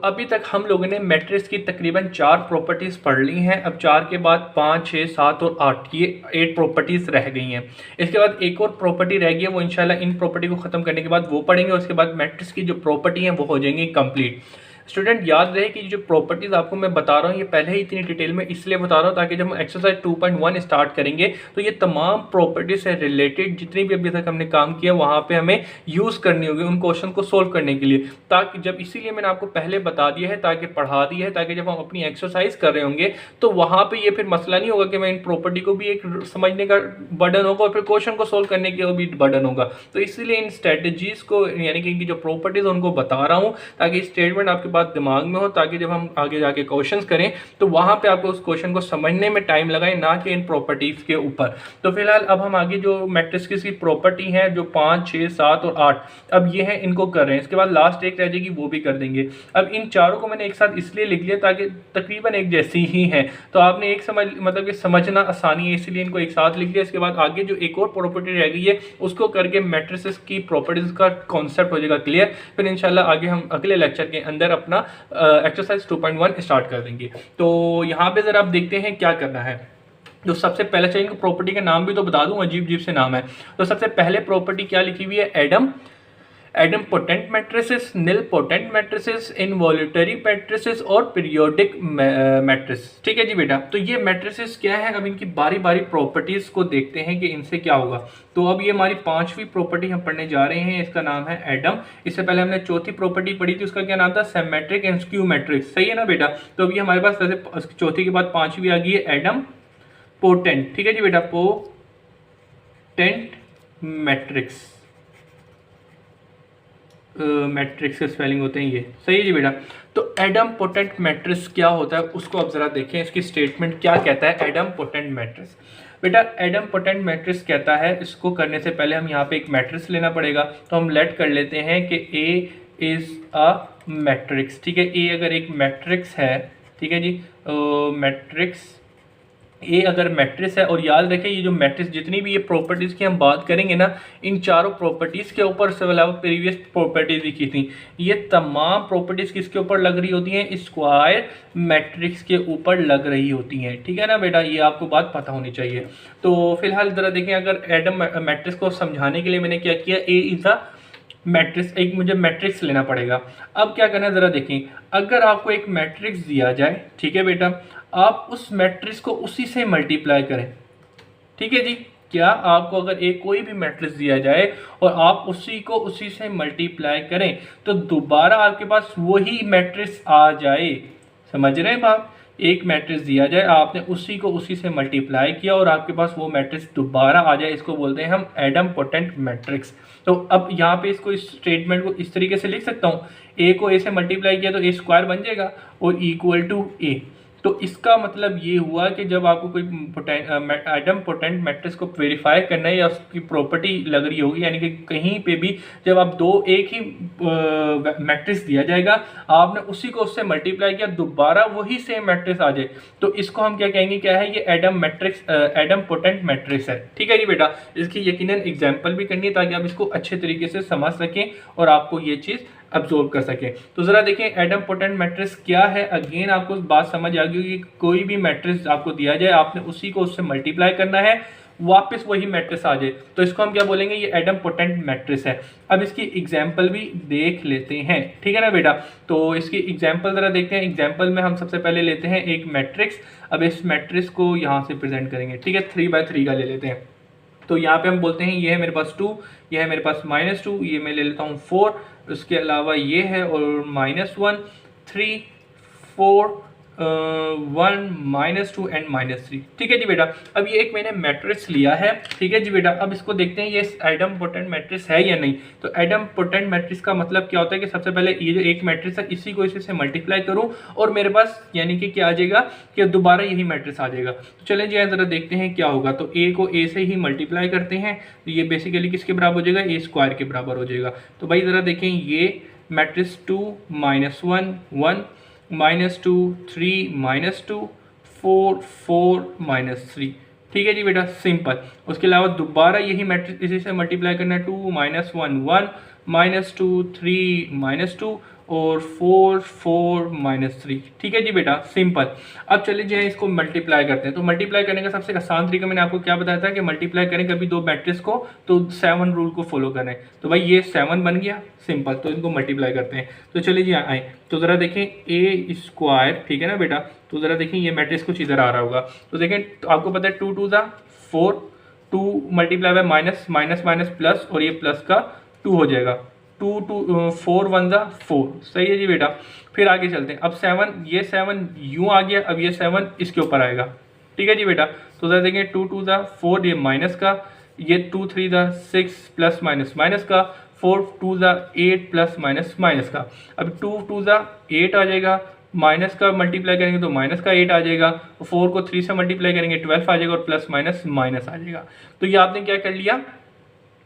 अभी तक हम लोगों ने मैट्रिक्स की तकरीबन 4 प्रॉपर्टीज़ पढ़ ली हैं। अब 4 के बाद 5, 6, 7 और 8 ये 8 प्रॉपर्टीज़ रह गई हैं। इसके बाद एक और प्रॉपर्टी रह गई है, वो इंशाल्लाह इन प्रॉपर्टी को ख़त्म करने के बाद वो पढ़ेंगे। उसके बाद मैट्रिक्स की जो प्रॉपर्टी हैं वो हो जाएंगी कंप्लीट। स्टूडेंट याद रहे कि जो प्रॉपर्टीज़ आपको मैं बता रहा हूँ ये पहले ही इतनी डिटेल में इसलिए बता रहा हूँ ताकि जब हम एक्सरसाइज 2.1 स्टार्ट करेंगे तो ये तमाम प्रॉपर्टीज से रिलेटेड जितनी भी अभी तक हमने काम किया वहाँ पे हमें यूज़ करनी होगी उन क्वेश्चन को सोल्व करने के लिए। ताकि जब इसीलिए मैंने आपको पहले बता दिया है, ताकि पढ़ा दिया है, ताकि जब हम अपनी एक्सरसाइज कर रहे होंगे तो वहाँ पर ये फिर मसला नहीं होगा कि मैं इन प्रॉपर्टी को भी एक समझने का बर्डन होगा और फिर क्वेश्चन को सोल्व करने का भी बर्डन होगा। तो इसलिए इन स्ट्रेटजीज़ को यानी कि इनकी जो प्रॉपर्टीज़ उनको बता रहा हूँ ताकि स्टेटमेंट आपके पास दिमाग में हो, ताकि जब हम आगे जाके क्वेश्चंस करें तो वहां पे आपको उस क्वेश्चन को समझने में टाइम लगाए, ना कि इन प्रॉपर्टीज के ऊपर। तो फिलहाल अब हम आगे जो मैट्रिक्स की प्रॉपर्टी है जो 5, 6, 7 और 8 अब ये है इनको कर रहे हैं। इसके बाद लास्ट एक रह जाएगी वो भी कर देंगे। अब इन चारों को मैंने एक साथ इसलिए लिख लिया ताकि तकरीबन एक जैसी ही है, तो आपने एक मतलब कि समझना आसानी है इसलिए इनको एक साथ लिख लिया। इसके बाद आगे जो एक और प्रॉपर्टी रह गई है उसको करके मैट्रिसेस की प्रॉपर्टीज का कॉन्सेप्ट हो जाएगा क्लियर। फिर इंशाल्लाह आगे हम अगले लेक्चर के अंदर अपना एक्सरसाइज 2.1 स्टार्ट कर देंगे। तो यहाँ पे जरा आप देखते हैं क्या करना है। तो सबसे पहले चाहिए इनको प्रॉपर्टी का नाम भी तो बता दूं, अजीब अजीब से नाम है। तो सबसे पहले प्रॉपर्टी क्या लिखी हुई है, एडम पोटेंट मैट्रिसेस, निल पोटेंट मैट्रिसेस, इनवॉल्यूटरी मैट्रिसेस और पीरियोडिक मैट्रिस। ठीक है जी बेटा। तो ये मैट्रिसेस क्या है, अब इनकी बारी बारी प्रॉपर्टीज को देखते हैं कि इनसे क्या होगा। तो अब ये हमारी 5वीं प्रॉपर्टी हम पढ़ने जा रहे हैं, इसका नाम है एडम। इससे पहले हमने चौथी प्रॉपर्टी पढ़ी थी, उसका क्या नाम था, सिमेट्रिक एंड स्क्यू मैट्रिक्स। सही है ना बेटा। तो अभी हमारे पास वैसे चौथी के बाद 5वीं आ गई है एडम पोटेंट। ठीक है जी बेटा, पोटेंट मैट्रिक्स। मैट्रिक्स के स्पेलिंग होते हैं ये। सही है जी बेटा। तो एडम पोटेंट मैट्रिक्स क्या होता है उसको अब जरा देखें, इसकी स्टेटमेंट क्या कहता है एडम पोटेंट मैट्रिक्स। बेटा एडम पोटेंट मैट्रिक्स कहता है, इसको करने से पहले हम यहाँ पे एक मैट्रिक्स लेना पड़ेगा। तो हम लेट कर लेते हैं कि ए इज़ अ मैट्रिक्स। ठीक है, ए अगर एक मैट्रिक्स है, ठीक है जी, मैट्रिक्स ए अगर मैट्रिक्स है। और याद रखें ये जो मैट्रिक्स जितनी भी ये प्रॉपर्टीज़ की हम बात करेंगे ना, इन चारों प्रॉपर्टीज़ के ऊपर से अलावा प्रीवियस प्रॉपर्टीज़ लिखी थी, ये तमाम प्रॉपर्टीज़ किसके ऊपर लग रही होती हैं, स्क्वायर मैट्रिक्स के ऊपर लग रही होती हैं। ठीक है ना बेटा, ये आपको बात पता होनी चाहिए। तो फिलहाल ज़रा देखें, अगर एडम मैट्रिक्स को समझाने के लिए मैंने क्या किया, ए इज़ अ मैट्रिक्स, एक मुझे मैट्रिक्स लेना पड़ेगा। अब क्या करना है ज़रा देखें, अगर आपको एक मैट्रिक्स दिया जाए, ठीक है बेटा, आप उस मैट्रिक्स को उसी से मल्टीप्लाई करें। ठीक है जी, क्या आपको अगर एक कोई भी मैट्रिक्स दिया जाए और आप उसी को उसी से मल्टीप्लाई करें तो दोबारा आपके पास वही मैट्रिक्स आ जाए। समझ रहे हैं बात, एक मैट्रिक्स दिया जाए, आपने उसी को उसी से मल्टीप्लाई किया और आपके पास वो मैट्रिक्स दोबारा आ जाए, इसको बोलते हैं हम एडम पोटेंट मैट्रिक्स। तो अब यहाँ पे इसको इस स्टेटमेंट को इस तरीके से लिख सकता हूँ, ए को ए से मल्टीप्लाई किया तो ए स्क्वायर बन जाएगा और इक्वल टू ए। तो इसका मतलब ये हुआ कि जब आपको कोई एडम पोटेंट मैट्रिक्स को वेरीफाई करना है या उसकी प्रॉपर्टी लग रही होगी, यानी कि कहीं पे भी जब आप एक ही मैट्रिक्स दिया जाएगा, आपने उसी को उससे मल्टीप्लाई किया, दोबारा वही सेम मैट्रिक्स आ जाए, तो इसको हम क्या कहेंगे, क्या है ये एडम पोटेंट मैट्रिक्स है। ठीक है जी बेटा, इसकी यकीनन एग्जाम्पल भी करनी है ताकि आप इसको अच्छे तरीके से समझ सकें और आपको ये चीज़ अब्जॉर्व कर सके। तो जरा देखें एडम पोटेंट मैट्रिक्स क्या है। अगेन आपको बात समझ आ गई कि कोई भी मैट्रिक्स आपको दिया जाए, आपने उसी को उससे मल्टीप्लाई करना है, वापस वही मैट्रिक्स आ जाए, तो इसको हम क्या बोलेंगे, ये एडम पोटेंट मैट्रिक्स है। अब इसकी एग्जाम्पल भी देख लेते हैं। ठीक है ना बेटा, तो इसकी एग्जाम्पल जरा देखते हैं। एग्जाम्पल में हम सबसे पहले लेते हैं एक मैट्रिक्स। अब इस मैट्रिक्स को यहाँ से प्रेजेंट करेंगे। ठीक है, 3x3 का ले लेते हैं। तो यहाँ पे हम बोलते हैं ये है मेरे पास 2, ये है मेरे पास -2, ये मैं ले लेता हूँ 4, उसके अलावा ये है और -1, 3, 4, 1, -2 एंड -3। ठीक है जी बेटा, अब ये एक मैंने मैट्रिक्स लिया है। ठीक है जी बेटा, अब इसको देखते हैं ये एडम पोटेंट मैट्रिक्स है या नहीं। तो एडम पोटेंट मैट्रिक्स का मतलब क्या होता है कि सबसे पहले ये जो एक मैट्रिक्स है इसी को इसी से मल्टीप्लाई करूं और मेरे पास यानी कि क्या आ जाएगा कि दोबारा यही मैट्रिक्स आ जाएगा। तो चलें जी जरा देखते हैं क्या होगा। तो ए को ए से ही मल्टीप्लाई करते हैं, तो ये बेसिकली किसके बराबर हो जाएगा, ए स्क्वायर के बराबर हो जाएगा। तो भाई ज़रा देखें, ये मैट्रिक्स 2, -1, 1, -2, 3, -2, 4, 4, -3। ठीक है जी बेटा, सिंपल। उसके अलावा दोबारा यही मैट्रिक्स इसी से मल्टीप्लाई करना है, 2, -1, 1, -2, 3, -2 और 4 4 -3। ठीक है जी बेटा, सिंपल। अब चलिए जो है इसको मल्टीप्लाई करते हैं। तो मल्टीप्लाई करने का सबसे आसान तरीका मैंने आपको क्या बताया था कि मल्टीप्लाई करें कभी दो मैट्रिक्स को तो 7 रूल को फॉलो करें। तो भाई ये 7 बन गया, सिंपल। तो इनको मल्टीप्लाई करते हैं। तो चलिए जी आए, तो ज़रा देखें ए स्क्वायर, ठीक है ना बेटा। तो ज़रा देखें ये मैट्रिक्स कुछ इधर आ रहा होगा। तो देखें, तो आपको पता है 2 2 ज़ा 4, 2 multiply by minus minus minus plus, और ये प्लस का 2 हो जाएगा। 2 2 4 1 ज़ा 4, सही है जी बेटा। फिर आगे चलते हैं। अब 7, ये 7 यूँ आ गया, अब ये 7 इसके ऊपर आएगा। ठीक है जी बेटा। तो ज़रा देखें 2 2 ज़ा 4, ये माइनस का, ये 2 3 ज़ा 6 प्लस माइनस माइनस का, 4 2 ज़ा 8 प्लस माइनस माइनस का। अब 2 2 ज़ा 8 आ जाएगा, माइनस का मल्टीप्लाई करेंगे तो माइनस का 8 आ जाएगा, 4 को 3 से मल्टीप्लाई करेंगे 12 आ जाएगा, और प्लस माइनस माइनस आ जाएगा। तो ये आपने क्या कर लिया,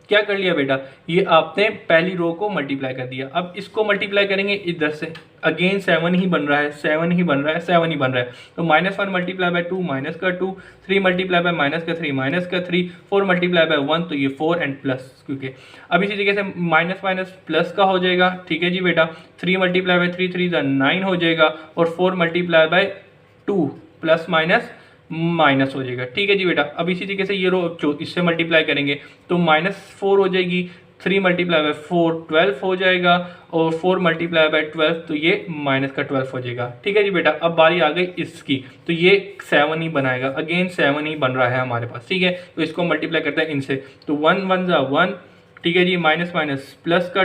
क्या कर लिया बेटा, ये आपने पहली रो को मल्टीप्लाई कर दिया। अब इसको मल्टीप्लाई करेंगे इधर से, अगेन 7 ही बन रहा है, 7 ही बन रहा है, 7 ही बन रहा है। तो -1 मल्टीप्लाई बाय 2 माइनस का 2, 3 मल्टीप्लाई बाय माइनस का 3 माइनस का 3, 4 मल्टीप्लाई बाय 1 तो ये 4 एंड प्लस, क्योंकि अब इसी तरीके से माइनस माइनस प्लस का हो जाएगा। ठीक है जी बेटा। 3 मल्टीप्लाई बाय 3 3 9 हो जाएगा, और 4 multiply by 2 plus minus minus हो जाएगा। ठीक है जी बेटा। अब इसी तरीके से ये रो इससे मल्टीप्लाई करेंगे तो -4 हो जाएगी, 3 मल्टीप्लाई बाय 4 12 हो जाएगा, और 4 मल्टीप्लाई बाय 12 तो ये माइनस का 12 हो जाएगा। ठीक है जी बेटा। अब बारी आ गई इसकी, तो ये 7 ही बनाएगा, अगेन 7 ही बन रहा है हमारे पास। ठीक है, तो इसको मल्टीप्लाई करते हैं इनसे। तो 1 1 ज़ा 1, ठीक है जी, माइनस माइनस प्लस का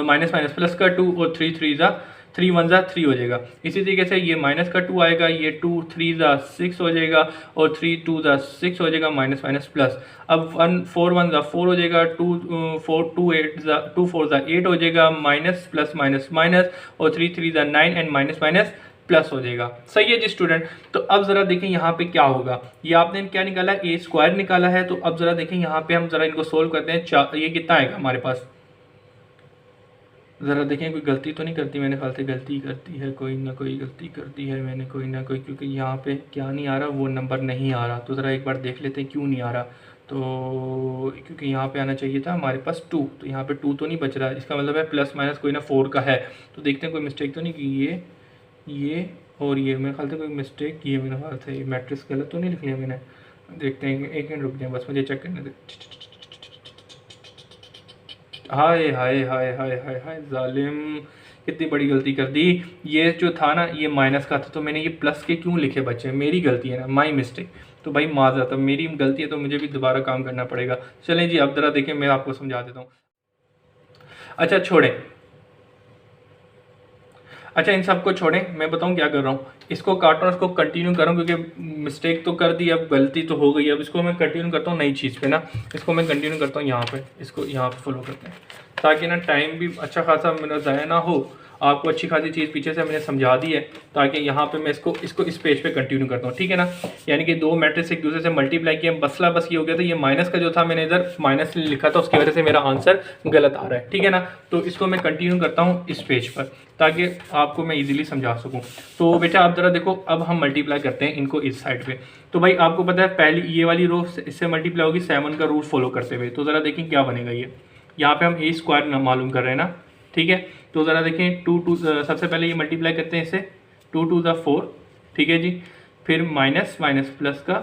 माइनस माइनस प्लस का 2, और 3 3 ज़ा 3 1 ज़ा 3 हो जाएगा। इसी तरीके से ये माइनस का 2 आएगा, ये 2 3 ज़ा 6 हो जाएगा, और 3 2 ज़ा 6 हो जाएगा, माइनस माइनस प्लस। अब 1 4 1 ज़ा 4 हो जाएगा, 2 4 2 8 ज़ा 2 4 ज़ा 8 हो जाएगा, माइनस प्लस माइनस माइनस, और 3 3 ज़ा 9 एंड माइनस माइनस प्लस हो जाएगा। सही है जी स्टूडेंट। तो अब ज़रा देखें यहाँ पे क्या होगा। ये आपने क्या निकाला, ए स्क्वायर निकाला है। तो अब ज़रा देखें यहाँ पे हम ज़रा इनको सोल्व करते हैं। ये कितना आएगा हमारे पास, ज़रा देखें कोई गलती तो नहीं करती, मैंने ख्याल से गलती करती है, कोई ना कोई गलती करती है मैंने, कोई ना कोई, क्योंकि यहाँ पे क्या नहीं आ रहा, वो नंबर नहीं आ रहा। तो ज़रा एक बार देख लेते हैं क्यों नहीं आ रहा। तो क्योंकि यहाँ पे आना चाहिए था हमारे पास 2, तो यहाँ पे 2 तो नहीं बच रहा है, इसका मतलब है प्लस माइनस कोई ना 4 का है। तो देखते हैं कोई मिस्टेक तो नहीं की, ये और ये मेरे ख्याल से कोई मिस्टेक की है, मेरे ख्याल से ये मैट्रिक्स गलत तो नहीं लिख लिया मैंने। देखते हैं, एक मिनट रुक जाए बस, मुझे चेक करने दे। हाय हाय हाय हाय हाय हाय जालिम, कितनी बड़ी गलती कर दी। ये जो था ना, ये माइनस का था, तो मैंने ये प्लस के क्यों लिखे बच्चे, मेरी गलती है ना, माई मिस्टेक। तो भाई माजरत, अब मेरी गलती है तो मुझे भी दोबारा काम करना पड़ेगा। चलें जी, अब ज़रा देखें, मैं आपको समझा देता हूँ। अच्छा छोड़ें, अच्छा इन सबको छोड़ें, मैं बताऊं क्या कर रहा हूँ। इसको काटो, इसको कंटिन्यू करूँ, क्योंकि मिस्टेक तो कर दी, अब गलती तो हो गई। अब इसको मैं कंटिन्यू करता हूँ नई चीज़ पे ना, इसको मैं कंटिन्यू करता हूँ यहाँ पे, इसको यहाँ पे फॉलो करते हैं, ताकि ना टाइम भी अच्छा खासा मेरा ज़ाया ना हो। आपको अच्छी खासी चीज़ पीछे से मैंने समझा दी है, ताकि यहाँ पे मैं इसको इस पेज पे कंटिन्यू करता हूँ। ठीक है ना, यानी कि दो मैट्रिक्स एक दूसरे से मल्टीप्लाई किया, मसला बस ये हो गया था, ये माइनस का जो था मैंने इधर माइनस लिखा था, उसकी वजह से मेरा आंसर गलत आ रहा है। ठीक है ना, तो इसको मैं कंटिन्यू करता हूँ इस पेज पर, ताकि आपको मैं इजीली समझा सकूँ। तो बेटा आप ज़रा देखो, अब हम मल्टीप्लाई करते हैं इनको इस साइड पे। तो भाई आपको पता है पहली ये वाली रो इससे मल्टीप्लाई होगी 7 का रूल फॉलो करते हुए। तो ज़रा देखें क्या बनेगा ये, यहाँ पे हम ए स्क्वायर मालूम कर रहे हैं ना। ठीक है, तो ज़रा देखें 2 2 सबसे पहले ये मल्टीप्लाई करते हैं इससे, 2 2 ज़ा 4, ठीक है जी, फिर माइनस माइनस प्लस का,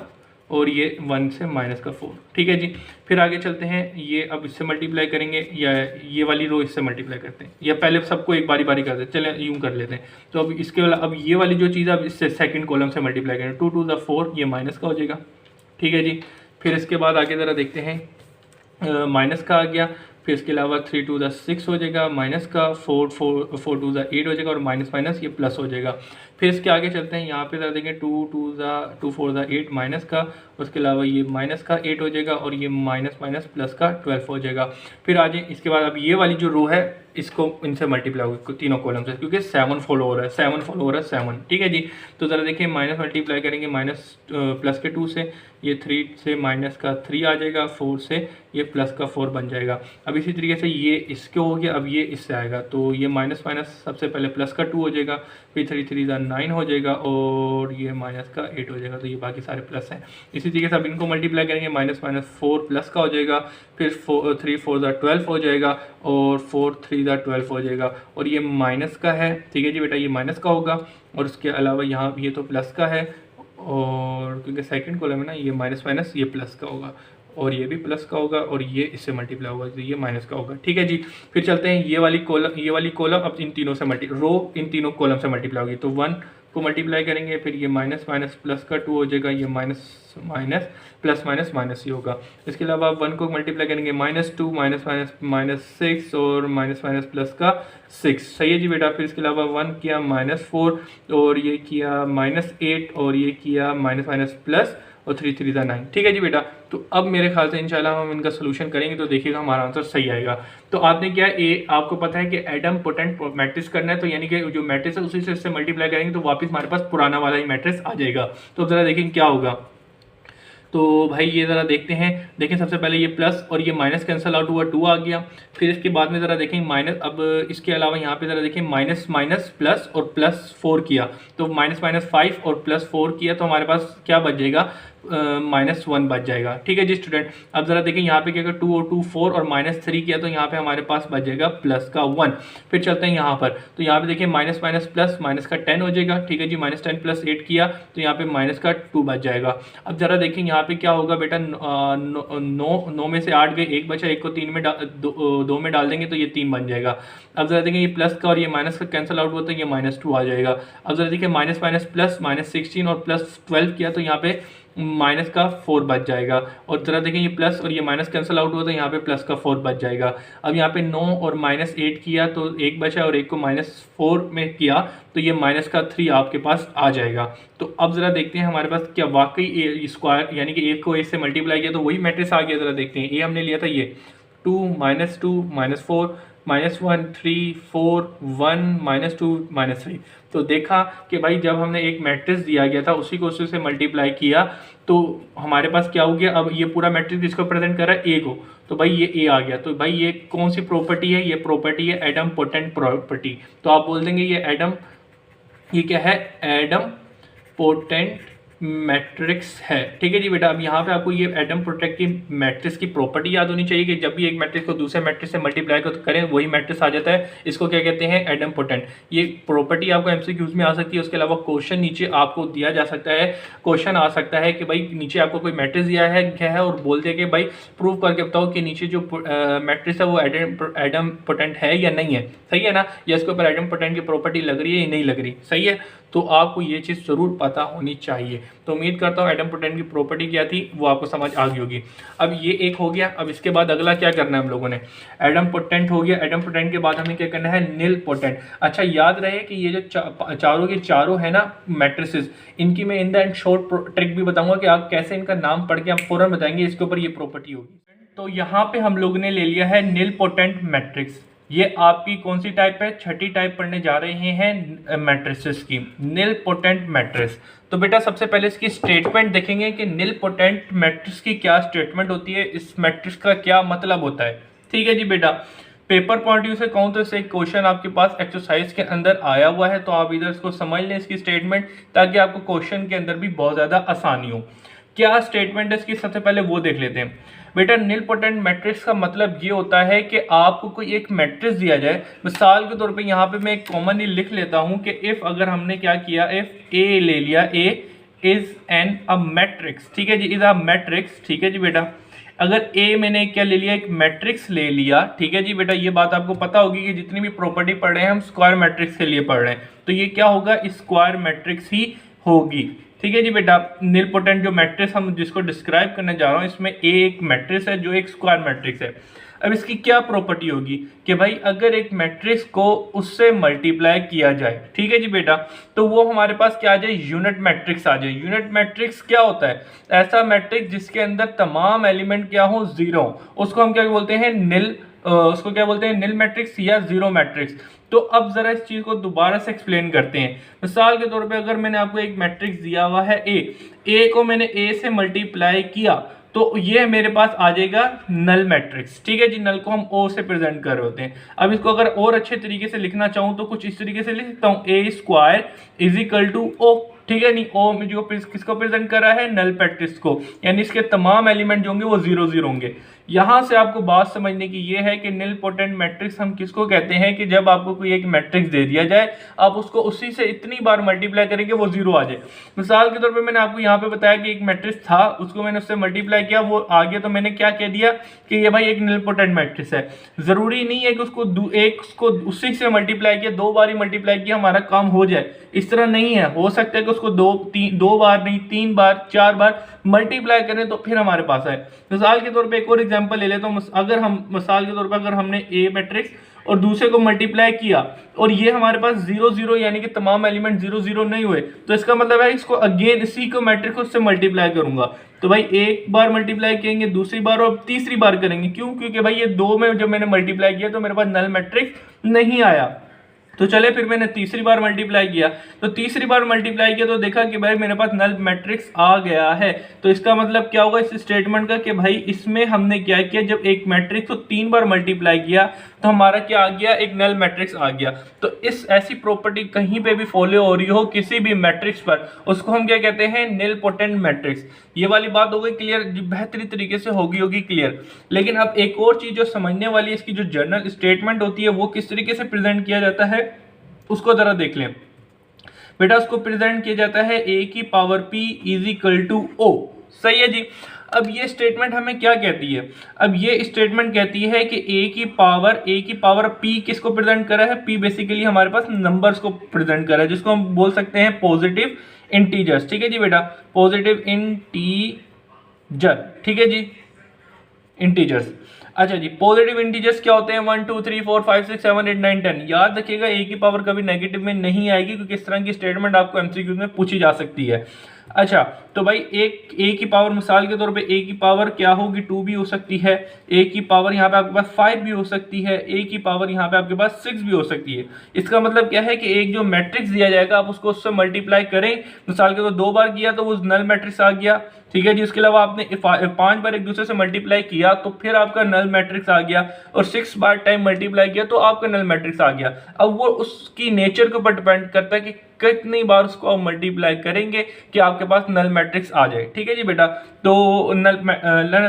और ये 1 से माइनस का 4। ठीक है जी, फिर आगे चलते हैं, ये अब इससे मल्टीप्लाई करेंगे, या ये वाली रो इससे मल्टीप्लाई करते हैं, या पहले सबको एक बारी बारी करते हैं, चलें यूँ कर लेते हैं। तो अब इसके वाला, अब ये वाली जो चीज़ अब इससे सेकंड कॉलम से मल्टीप्लाई करेंगे, 2 2 ज़ा 4, ये माइनस का हो जाएगा। ठीक है जी, फिर इसके बाद आगे ज़रा देखते हैं, माइनस का आ गया, फिर इसके अलावा 3 2 ज़ा 6 हो जाएगा, माइनस का 4 2 ज़ा 8 हो जाएगा, और माइनस माइनस ये प्लस हो जाएगा। फिर इसके आगे चलते हैं, यहाँ पे ज़रा देखें 2 4 ज़ा 8 माइनस का, उसके अलावा ये माइनस का 8 हो जाएगा, और ये माइनस माइनस प्लस का 12 हो जाएगा। फिर आ जाए इसके बाद, अब ये वाली जो रो है इसको इनसे मल्टीप्लाई होगी तीनों कॉलम से, क्योंकि 7 फॉलो हो रहा है 7। ठीक है जी, तो ज़रा देखिए माइनस मल्टीप्लाई करेंगे माइनस प्लस के 2 से, ये 3 से माइनस का 3 आ जाएगा, 4 से ये प्लस का 4 बन जाएगा। अब इसी तरीके से ये इसके हो गया, अब ये इससे आएगा तो ये माइनस माइनस सबसे पहले प्लस का 2 हो जाएगा, फिर 3 3 9 हो जाएगा और ये माइनस का 8 हो जाएगा। तो ये बाकी सारे प्लस हैं। इसी तरीके से अब इनको मल्टीप्लाई करेंगे, माइनस माइनस 4 प्लस का हो जाएगा, फिर 3 4 12 हो जाएगा और 4 3 12 हो जाएगा और ये माइनस का है। ठीक है जी बेटा, ये माइनस का होगा और उसके अलावा यहाँ ये तो प्लस का है और क्योंकि सेकंड कॉलम है ना, ये माइनस माइनस ये प्लस का होगा और ये भी प्लस का होगा और ये इससे मल्टीप्लाई होगा तो ये माइनस का होगा। ठीक है जी, फिर चलते हैं ये वाली कॉलम अब इन तीनों से रो इन तीनों कॉलम से मल्टीप्लाई होगी तो 1 को मल्टीप्लाई करेंगे, फिर ये माइनस माइनस प्लस का 2 हो जाएगा, ये minus minus plus minus minus ही होगा। इसके अलावा 1 को मल्टीप्लाई करेंगे, -2 माइनस माइनस माइनस 6 और माइनस माइनस प्लस का 6। सही है जी बेटा। फिर इसके अलावा 1 किया -4 और ये किया -8 और ये किया माइनस माइनस प्लस और 3 3 9। ठीक है जी बेटा। तो अब मेरे ख्याल से इंशाल्लाह हम इनका सोल्यूशन करेंगे तो देखिएगा हमारा आंसर सही आएगा। तो आपने क्या आपको पता है कि एडम पोटेंट मैट्रिक्स करना है तो यानी कि जो मैट्रिक्स है उसी से इससे मल्टीप्लाई करेंगे तो वापस हमारे पास पुराना वाला ही मैट्रिक्स आ जाएगा। तो ज़रा देखें क्या होगा। तो भाई ये ज़रा देखते हैं, देखें सबसे पहले ये प्लस और ये माइनस कैंसिल आउट हुआ, 2 आ गया। फिर इसके बाद में ज़रा देखें माइनस, अब इसके अलावा यहाँ पे ज़रा देखें माइनस माइनस प्लस और प्लस 4 किया तो माइनस माइनस 5 और प्लस 4 किया तो हमारे पास क्या बच जाएगा, -1 बच जाएगा। ठीक है जी स्टूडेंट। अब ज़रा देखें यहाँ पे क्या 2 और 2 4 और -3 किया तो यहाँ पे हमारे पास बच जाएगा प्लस का 1। फिर चलते हैं यहाँ पर, तो यहाँ पे देखिए माइनस माइनस प्लस माइनस का 10 हो जाएगा। ठीक है जी, -10 + 8 किया तो यहाँ पे माइनस का 2 बच जाएगा। अब ज़रा देखें यहाँ पे क्या होगा बेटा, 9 में से 8 गए, 1 बचा, 1 को 3 में 2 में डाल देंगे तो ये 3 बन जाएगा। अब जरा देखें ये प्लस का और ये माइनस का कैंसिल आउट हुआ तो ये -2 आ जाएगा। अब जरा देखिए माइनस माइनस प्लस -16 और +12 किया तो यहाँ पे माइनस का 4 बच जाएगा। और ज़रा देखें ये प्लस और ये माइनस कैंसिल आउट हुआ तो यहाँ पे प्लस का 4 बच जाएगा। अब यहाँ पे 9 और -8 किया तो 1 बचा और 1 को -4 में किया तो ये माइनस का 3 आपके पास आ जाएगा। तो अब ज़रा देखते हैं हमारे पास क्या वाकई स्क्वायर यानी कि 1 को 1 से मल्टीप्लाई किया तो वही मैट्रिक्स आ गया। ज़रा देखते हैं, ये हमने लिया था ये 2 -2 -4 -1 3 4 1 -2 -3। तो देखा कि भाई जब हमने एक मैट्रिक्स दिया गया था उसी को उसी से मल्टीप्लाई किया तो हमारे पास क्या हो गया। अब ये पूरा मैट्रिक्स इसको प्रेजेंट कर रहा है ए को, तो भाई ये ए आ गया। तो भाई ये कौन सी प्रॉपर्टी है, ये प्रॉपर्टी है एडम पोटेंट प्रॉपर्टी। तो आप बोल देंगे ये क्या है, एडम पोटेंट मैट्रिक्स है। ठीक है जी बेटा। अब यहाँ पे आपको ये एडम पोटेंट की मैट्रिक्स की प्रॉपर्टी याद होनी चाहिए कि जब भी एक मैट्रिक्स को दूसरे मैट्रिक्स से मल्टीप्लाई करें वही मैट्रिक्स आ जाता है। इसको क्या कहते हैं, एडम पोटेंट। ये प्रॉपर्टी आपको एमसीक्यूज में आ सकती है। उसके अलावा क्वेश्चन नीचे आपको दिया जा सकता है, क्वेश्चन आ सकता है कि भाई नीचे आपको कोई मैट्रिक्स दिया है क्या है और बोलते हैं कि भाई प्रूव करके बताओ कि नीचे जो मैट्रिक्स है वो एडम पोटेंट है या नहीं है। सही है ना, या इसके ऊपर एडम पोटेंट की प्रॉपर्टी लग रही है या नहीं लग रही। सही है, तो आपको ये चीज़ ज़रूर पता होनी चाहिए। तो उम्मीद करता हूँ एडम पोटेंट की प्रॉपर्टी क्या थी वो आपको समझ आ गई होगी। अब ये एक हो गया। अब इसके बाद अगला क्या करना है हम लोगों ने, एडम पोटेंट हो गया। एडम पोटेंट के बाद हमें क्या करना है, निल पोटेंट। अच्छा याद रहे कि ये जो चारों के चारों है ना मैट्रिसेस, इनकी मैं in the end short trick भी बताऊंगा कि आप कैसे इनका नाम पढ़ के आप फौरन बताएंगे इसके ऊपर ये प्रॉपर्टी होगी। तो यहाँ पे हम लोगों ने ले लिया है निल पोटेंट मैट्रिक्स। ये आपकी कौन सी टाइप है, छठी टाइप पढ़ने जा रहे हैं मैट्रिसेस की, निल पोटेंट मैट्रिक्स। तो बेटा सबसे पहले इसकी स्टेटमेंट देखेंगे कि निल पोटेंट मैट्रिक्स की क्या स्टेटमेंट होती है, इस मैट्रिक्स का क्या मतलब होता है। ठीक है जी बेटा। पेपर पॉइंट व्यू से कहूँ तो एक क्वेश्चन आपके पास एक्सरसाइज के अंदर आया हुआ है तो आप इधर इसको समझ लें इसकी स्टेटमेंट, ताकि आपको क्वेश्चन के अंदर भी बहुत ज़्यादा आसानी हो। क्या स्टेटमेंट है इसकी, सबसे पहले वो देख लेते हैं। बेटा निल पोटेंट मैट्रिक्स का मतलब ये होता है कि आपको कोई एक मैट्रिक्स दिया जाए। मिसाल के तौर पे यहाँ पे मैं एक कॉमनली लिख लेता हूँ कि इफ़ अगर हमने क्या किया, इफ़ ए ले लिया, A is an a matrix. ठीक है जी, इज़ अ मैट्रिक्स। ठीक है जी बेटा। अगर ए मैंने क्या ले लिया, एक मैट्रिक्स ले लिया। ठीक है जी बेटा। ये बात आपको पता होगी कि जितनी भी प्रॉपर्टी पढ़ रहे हैं हम स्क्वायर मैट्रिक्स के लिए पढ़ रहे हैं, तो ये क्या होगा, स्क्वायर मैट्रिक्स ही होगी। ठीक है जी बेटा। निल पोटेंट जो मैट्रिक्स हम जिसको डिस्क्राइब करने जा रहा हूँ, इसमें ए एक मैट्रिक्स है जो एक स्क्वायर मैट्रिक्स है। अब इसकी क्या प्रॉपर्टी होगी कि भाई अगर एक मैट्रिक्स को उससे मल्टीप्लाई किया जाए, ठीक है जी बेटा, तो वो हमारे पास क्या आ जाए, यूनिट मैट्रिक्स आ जाए। यूनिट मैट्रिक्स क्या होता है, ऐसा मैट्रिक्स जिसके अंदर तमाम एलिमेंट क्या हो, जीरो, उसको हम क्या बोलते हैं, निल, उसको क्या बोलते हैं, निल मैट्रिक्स या जीरो मैट्रिक्स। तो अब जरा इस चीज को दोबारा से एक्सप्लेन करते हैं। मिसाल के तौर पे अगर मैंने आपको एक मैट्रिक्स दिया हुआ है ए को मैंने ए से मल्टीप्लाई किया तो ये मेरे पास आ जाएगा नल मैट्रिक्स, ठीक है जी। नल को हम ओ से प्रेजेंट कर रहे होते हैं। अब इसको अगर और अच्छे तरीके से लिखना चाहूं तो कुछ इस तरीके से लिख सकता हूं, A square is equal to O, ठीक है। नहीं, ओ में जो किसको प्रेजेंट कर रहा है, नल मैट्रिक्स को, यानी इसके तमाम एलिमेंट जो होंगे वो जीरो जीरो होंगे। यहां से आपको बात समझने की ये है कि निल पोटेंट मैट्रिक्स हम किसको कहते हैं, कि जब आपको कोई एक मैट्रिक्स दे दिया जाए, आप उसको उसी से इतनी बार मल्टीप्लाई करेंगे वो जीरो आ जाए। मिसाल के तौर पे मैंने आपको यहाँ पे बताया कि एक मैट्रिक्स था, उसको मैंने उससे मल्टीप्लाई किया, वो आ गया, तो मैंने क्या कह दिया कि ये भाई एक निल पोटेंट मैट्रिक्स है। जरूरी नहीं है कि उसको उसी से मल्टीप्लाई किया, दो बार ही मल्टीप्लाई किया हमारा काम हो जाए, इस तरह नहीं है। हो सकता है कि उसको दो बार नहीं, 3 बार 4 बार मल्टीप्लाई करें तो फिर हमारे पास आए। मिसाल के तौर पे एक और एग्जांपल ले लेता हूं। अगर हम मिसाल के तौर पे अगर हमने ए मैट्रिक्स और दूसरे को मल्टीप्लाई किया और ये हमारे पास जीरो जीरो, यानी कि तमाम एलिमेंट जीरो जीरो नहीं हुए, तो इसका मतलब है इसको अगेन इसी को मैट्रिक्स को उससे मल्टीप्लाई करूंगा। तो भाई एक बार मल्टीप्लाई करेंगे, दूसरी बार और तीसरी बार करेंगे, क्यों, क्योंकि भाई ये दो में जब मैंने मल्टीप्लाई किया तो मेरे पास नल मैट्रिक्स नहीं आया। तो चले फिर मैंने तीसरी बार मल्टीप्लाई किया, तो तीसरी बार मल्टीप्लाई किया तो देखा कि भाई मेरे पास नल मैट्रिक्स आ गया है। तो इसका मतलब क्या होगा इस स्टेटमेंट का, कि भाई इसमें हमने क्या किया, जब एक मैट्रिक्स को 3 बार मल्टीप्लाई किया तो हमारा क्या आ गया, एक नल मैट्रिक्स आ गया। तो इस ऐसी प्रॉपर्टी कहीं पे भी फॉलो हो रही हो किसी भी मैट्रिक्स पर, उसको हम क्या कहते हैं, निल पोटेंट मैट्रिक्स। ये वाली बात हो गई क्लियर, बेहतरीन तरीके से होगी क्लियर। लेकिन अब एक और चीज जो समझने वाली है, इसकी जो जनरल स्टेटमेंट होती है वो किस तरीके से प्रेजेंट किया जाता है उसको जरा देख लें बेटा। उसको प्रेजेंट किया जाता है ए की power P is equal to O, सही है जी। अब ये स्टेटमेंट हमें क्या कहती है, अब ये स्टेटमेंट कहती है कि ए की पावर पी किसको प्रेजेंट करा है, पी बेसिकली हमारे पास नंबर्स को प्रेजेंट करा है, जिसको हम बोल सकते हैं पॉजिटिव इंटीजर्स, ठीक है जी बेटा, पॉजिटिव इंटीजर, ठीक है जी, इंटीजर्स। अच्छा जी, पॉजिटिव इंटीजर्स क्या होते हैं, 1 2 3 4 5 6 7 8 9 10। याद रखिएगा ए की पावर कभी नेगेटिव में नहीं आएगी, क्योंकि इस तरह की स्टेटमेंट आपको एमसीक्यूज में पूछी जा सकती है। अच्छा, तो भाई एक ए की पावर, मिसाल के तौर पे ए की पावर क्या होगी, 2 भी हो सकती है, ए की पावर यहाँ पे आपके पास 5 भी हो सकती है, ए की पावर यहाँ पे आपके पास 6 भी हो सकती है। इसका मतलब क्या है कि एक जो मैट्रिक्स दिया जाएगा आप उसको उससे मल्टीप्लाई करें, मिसाल के तौर 2 बार किया तो वो नल मैट्रिक्स आ गया, ठीक है जी। इसके अलावा आपने 5 बार एक दूसरे से मल्टीप्लाई किया तो फिर आपका नल मैट्रिक्स आ गया, और 6 बार टाइम मल्टीप्लाई किया तो आपका नल मैट्रिक्स आ गया। अब वो उसकी नेचर के ऊपर डिपेंड करता है कि कितनी बार उसको आप मल्टीप्लाई करेंगे कि आपके पास नल मैट्रिक्स आ जाए, ठीक है जी बेटा। तो नल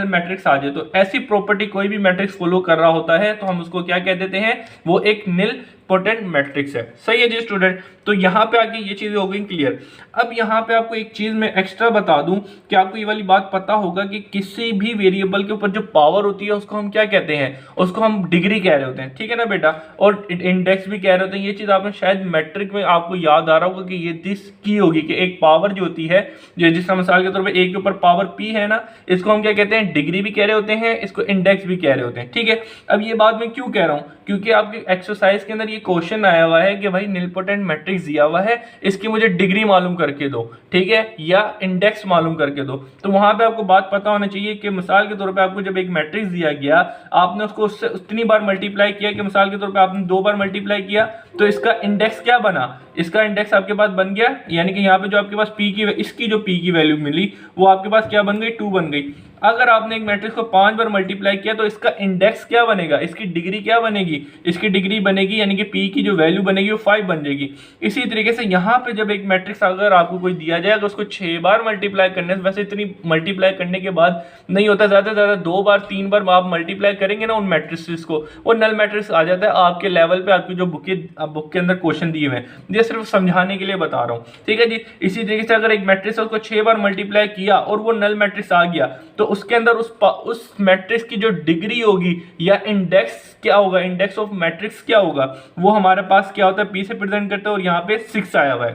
मैट्रिक्स आ जाए, तो ऐसी प्रॉपर्टी कोई भी मैट्रिक्स फॉलो कर रहा होता है तो हम उसको क्या कह देते हैं, वो एक निल पोटेंट मैट्रिक्स है, सही है जी स्टूडेंट। तो यहाँ पे आके ये चीजें हो गई क्लियर। अब यहाँ पे आपको एक चीज मैं एक्स्ट्रा बता दूं कि आपको ये वाली बात पता होगा कि किसी भी वेरिएबल के ऊपर जो पावर होती है उसको हम क्या कहते हैं, उसको हम डिग्री कह रहे होते हैं, ठीक है ना बेटा, और इंडेक्स भी कह रहे होते हैं। ये चीज आपने शायद मैट्रिक में आपको याद आ रहा होगा कि ये दिस की होगी कि एक पावर जो होती है, जो जिसका मिसाल के तौर पर ए के ऊपर पावर पी है ना, इसको हम क्या कहते हैं, डिग्री भी कह रहे होते हैं, इसको इंडेक्स भी कह रहे होते हैं, ठीक है। अब ये बात मैं क्यों कह रहा हूँ, क्योंकि आपके एक्सरसाइज के अंदर ये क्वेश्चन आया हुआ है कि भाई निलपोटेंट मैट्रिक्स दिया हुआ है, इसकी मुझे डिग्री मालूम करके दो, ठीक है, या इंडेक्स मालूम करके दो। तो वहां पे आपको बात पता होना चाहिए कि मिसाल के तौर पे आपको जब एक मैट्रिक्स दिया गया, आपने उसको उससे उतनी बार मल्टीप्लाई किया कि मिसाल के तौर पे आपने 2 बार मल्टीप्लाई किया, तो इसका इंडेक्स क्या बना, इसका इंडेक्स आपके पास बन गया, यानी कि यहाँ पे जो आपके पास पी की, इसकी जो पी की वैल्यू मिली वो आपके पास क्या बन गई, 2 बन गई। अगर आपने एक मैट्रिक्स को 5 बार मल्टीप्लाई किया तो इसका इंडेक्स क्या बनेगा, इसकी डिग्री क्या बनेगी, इसकी डिग्री बनेगी, यानी कि पी की जो वैल्यू बनेगी वो 5 बन जाएगी। इसी तरीके से यहाँ पे जब एक मैट्रिक्स अगर आपको कोई दिया जाए तो उसको 6 बार मल्टीप्लाई करने से, वैसे इतनी मल्टीप्लाई करने के बाद नहीं होता, ज्यादा से ज्यादा 2 बार 3 बार आप मल्टीप्लाई करेंगे ना उन मैट्रिक्स को, वो नल मैट्रिक्स आ जाता है आपके लेवल पे, आपकी जो बुक के अंदर क्वेश्चन दिए हुए हैं। ये सिर्फ समझाने के लिए बता रहा हूँ, ठीक है जी। इसी तरीके से अगर एक मैट्रिक्स है उसको 6 बार मल्टीप्लाई किया और वो नल मैट्रिक्स आ गया, तो उसके अंदर उस मैट्रिक्स की जो डिग्री होगी या इंडेक्स क्या होगा, इंडेक्स ऑफ मैट्रिक्स क्या होगा, वो हमारे पास क्या होता है, पी से प्रेजेंट करते हैं, और यहाँ पे 6 आया हुआ है,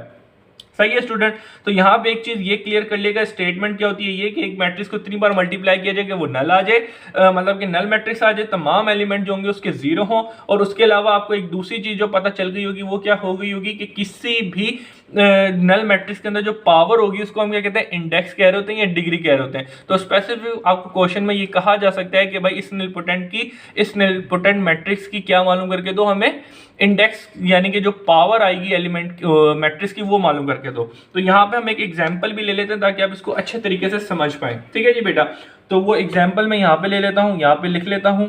सही है स्टूडेंट। तो यहाँ पे एक चीज ये क्लियर कर लेगा, स्टेटमेंट क्या होती है ये कि एक मैट्रिक्स को इतनी बार मल्टीप्लाई किया जाए कि वो नल आ जाए, मतलब कि नल मैट्रिक्स आ जाए, तमाम एलिमेंट जो होंगे उसके जीरो हों। और उसके अलावा आपको एक दूसरी चीज जो पता चल गई होगी वो क्या हो गई होगी कि किसी भी नल मैट्रिक्स के अंदर जो पावर होगी उसको हम क्या कहते हैं, इंडेक्स कह रहे होते हैं या डिग्री कह रहे होते हैं। तो स्पेसिफिक आपको क्वेश्चन में ये कहा जा सकता है कि भाई इस निलपोटेंट मैट्रिक्स की क्या मालूम करके दो, हमें इंडेक्स यानी कि जो पावर आएगी एलिमेंट मैट्रिक्स की वो मालूम करके दो। तो यहाँ पे हम एक एग्जांपल भी ले लेते हैं ताकि आप इसको अच्छे तरीके से समझ पाएं। ठीक है जी बेटा, तो वो एग्जांपल मैं यहाँ पे ले लेता हूँ, यहाँ पे लिख लेता हूँ।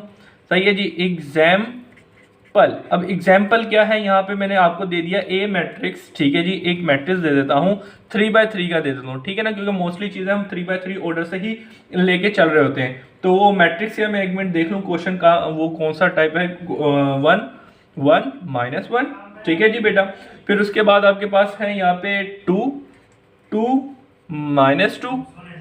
सही है जी, एग्जाम्पल। अब एग्जाम्पल क्या है, यहाँ पे मैंने आपको दे दिया ए मैट्रिक्स। ठीक है जी, एक मैट्रिक्स दे देता हूँ 3x3 का दे देता हूँ। ठीक है ना, क्योंकि मोस्टली चीजें हम 3x3 ऑर्डर से ही लेके चल रहे होते हैं। तो वो मैट्रिक्स या मैं एक मिनट देख लूँ क्वेश्चन का वो कौन सा टाइप है, 1 1 -1। ठीक है जी बेटा, फिर उसके बाद आपके पास है यहाँ पे 2 2 -2,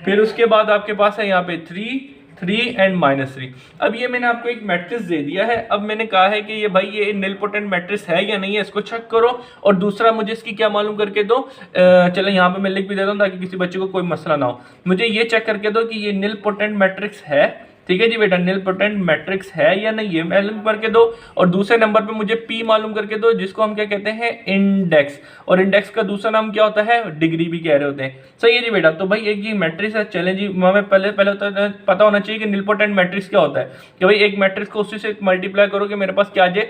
फिर उसके बाद आपके पास है यहाँ पे 3 3 एंड -3। अब ये मैंने आपको एक मैट्रिक्स दे दिया है। अब मैंने कहा है कि ये भाई ये निलपोटेंट मैट्रिक्स है या नहीं है, इसको चेक करो। और दूसरा मुझे इसकी क्या मालूम करके दो, चलो यहाँ पे मैं लिख भी देता हूँ ताकि किसी बच्चे को कोई मसला ना हो। मुझे ये चेक करके दो कि ये निलपोटेंट मैट्रिक्स है। ठीक है जी बेटा, निलपोटेंट मैट्रिक्स है या नहीं है मालूम करके दो। और दूसरे नंबर पे मुझे पी मालूम करके दो, जिसको हम क्या कहते हैं, इंडेक्स। और इंडेक्स का दूसरा नाम क्या होता है, डिग्री भी कह रहे होते हैं। सही है जी बेटा। तो भाई एक जी मैट्रिक्स है, चलें जी, हमें पहले पता होना चाहिए कि निलपोटेंट मैट्रिक्स क्या होता है। कि भाई एक मैट्रिक्स को उसी से मल्टीप्लाई करो कि मेरे पास क्या आ जाए,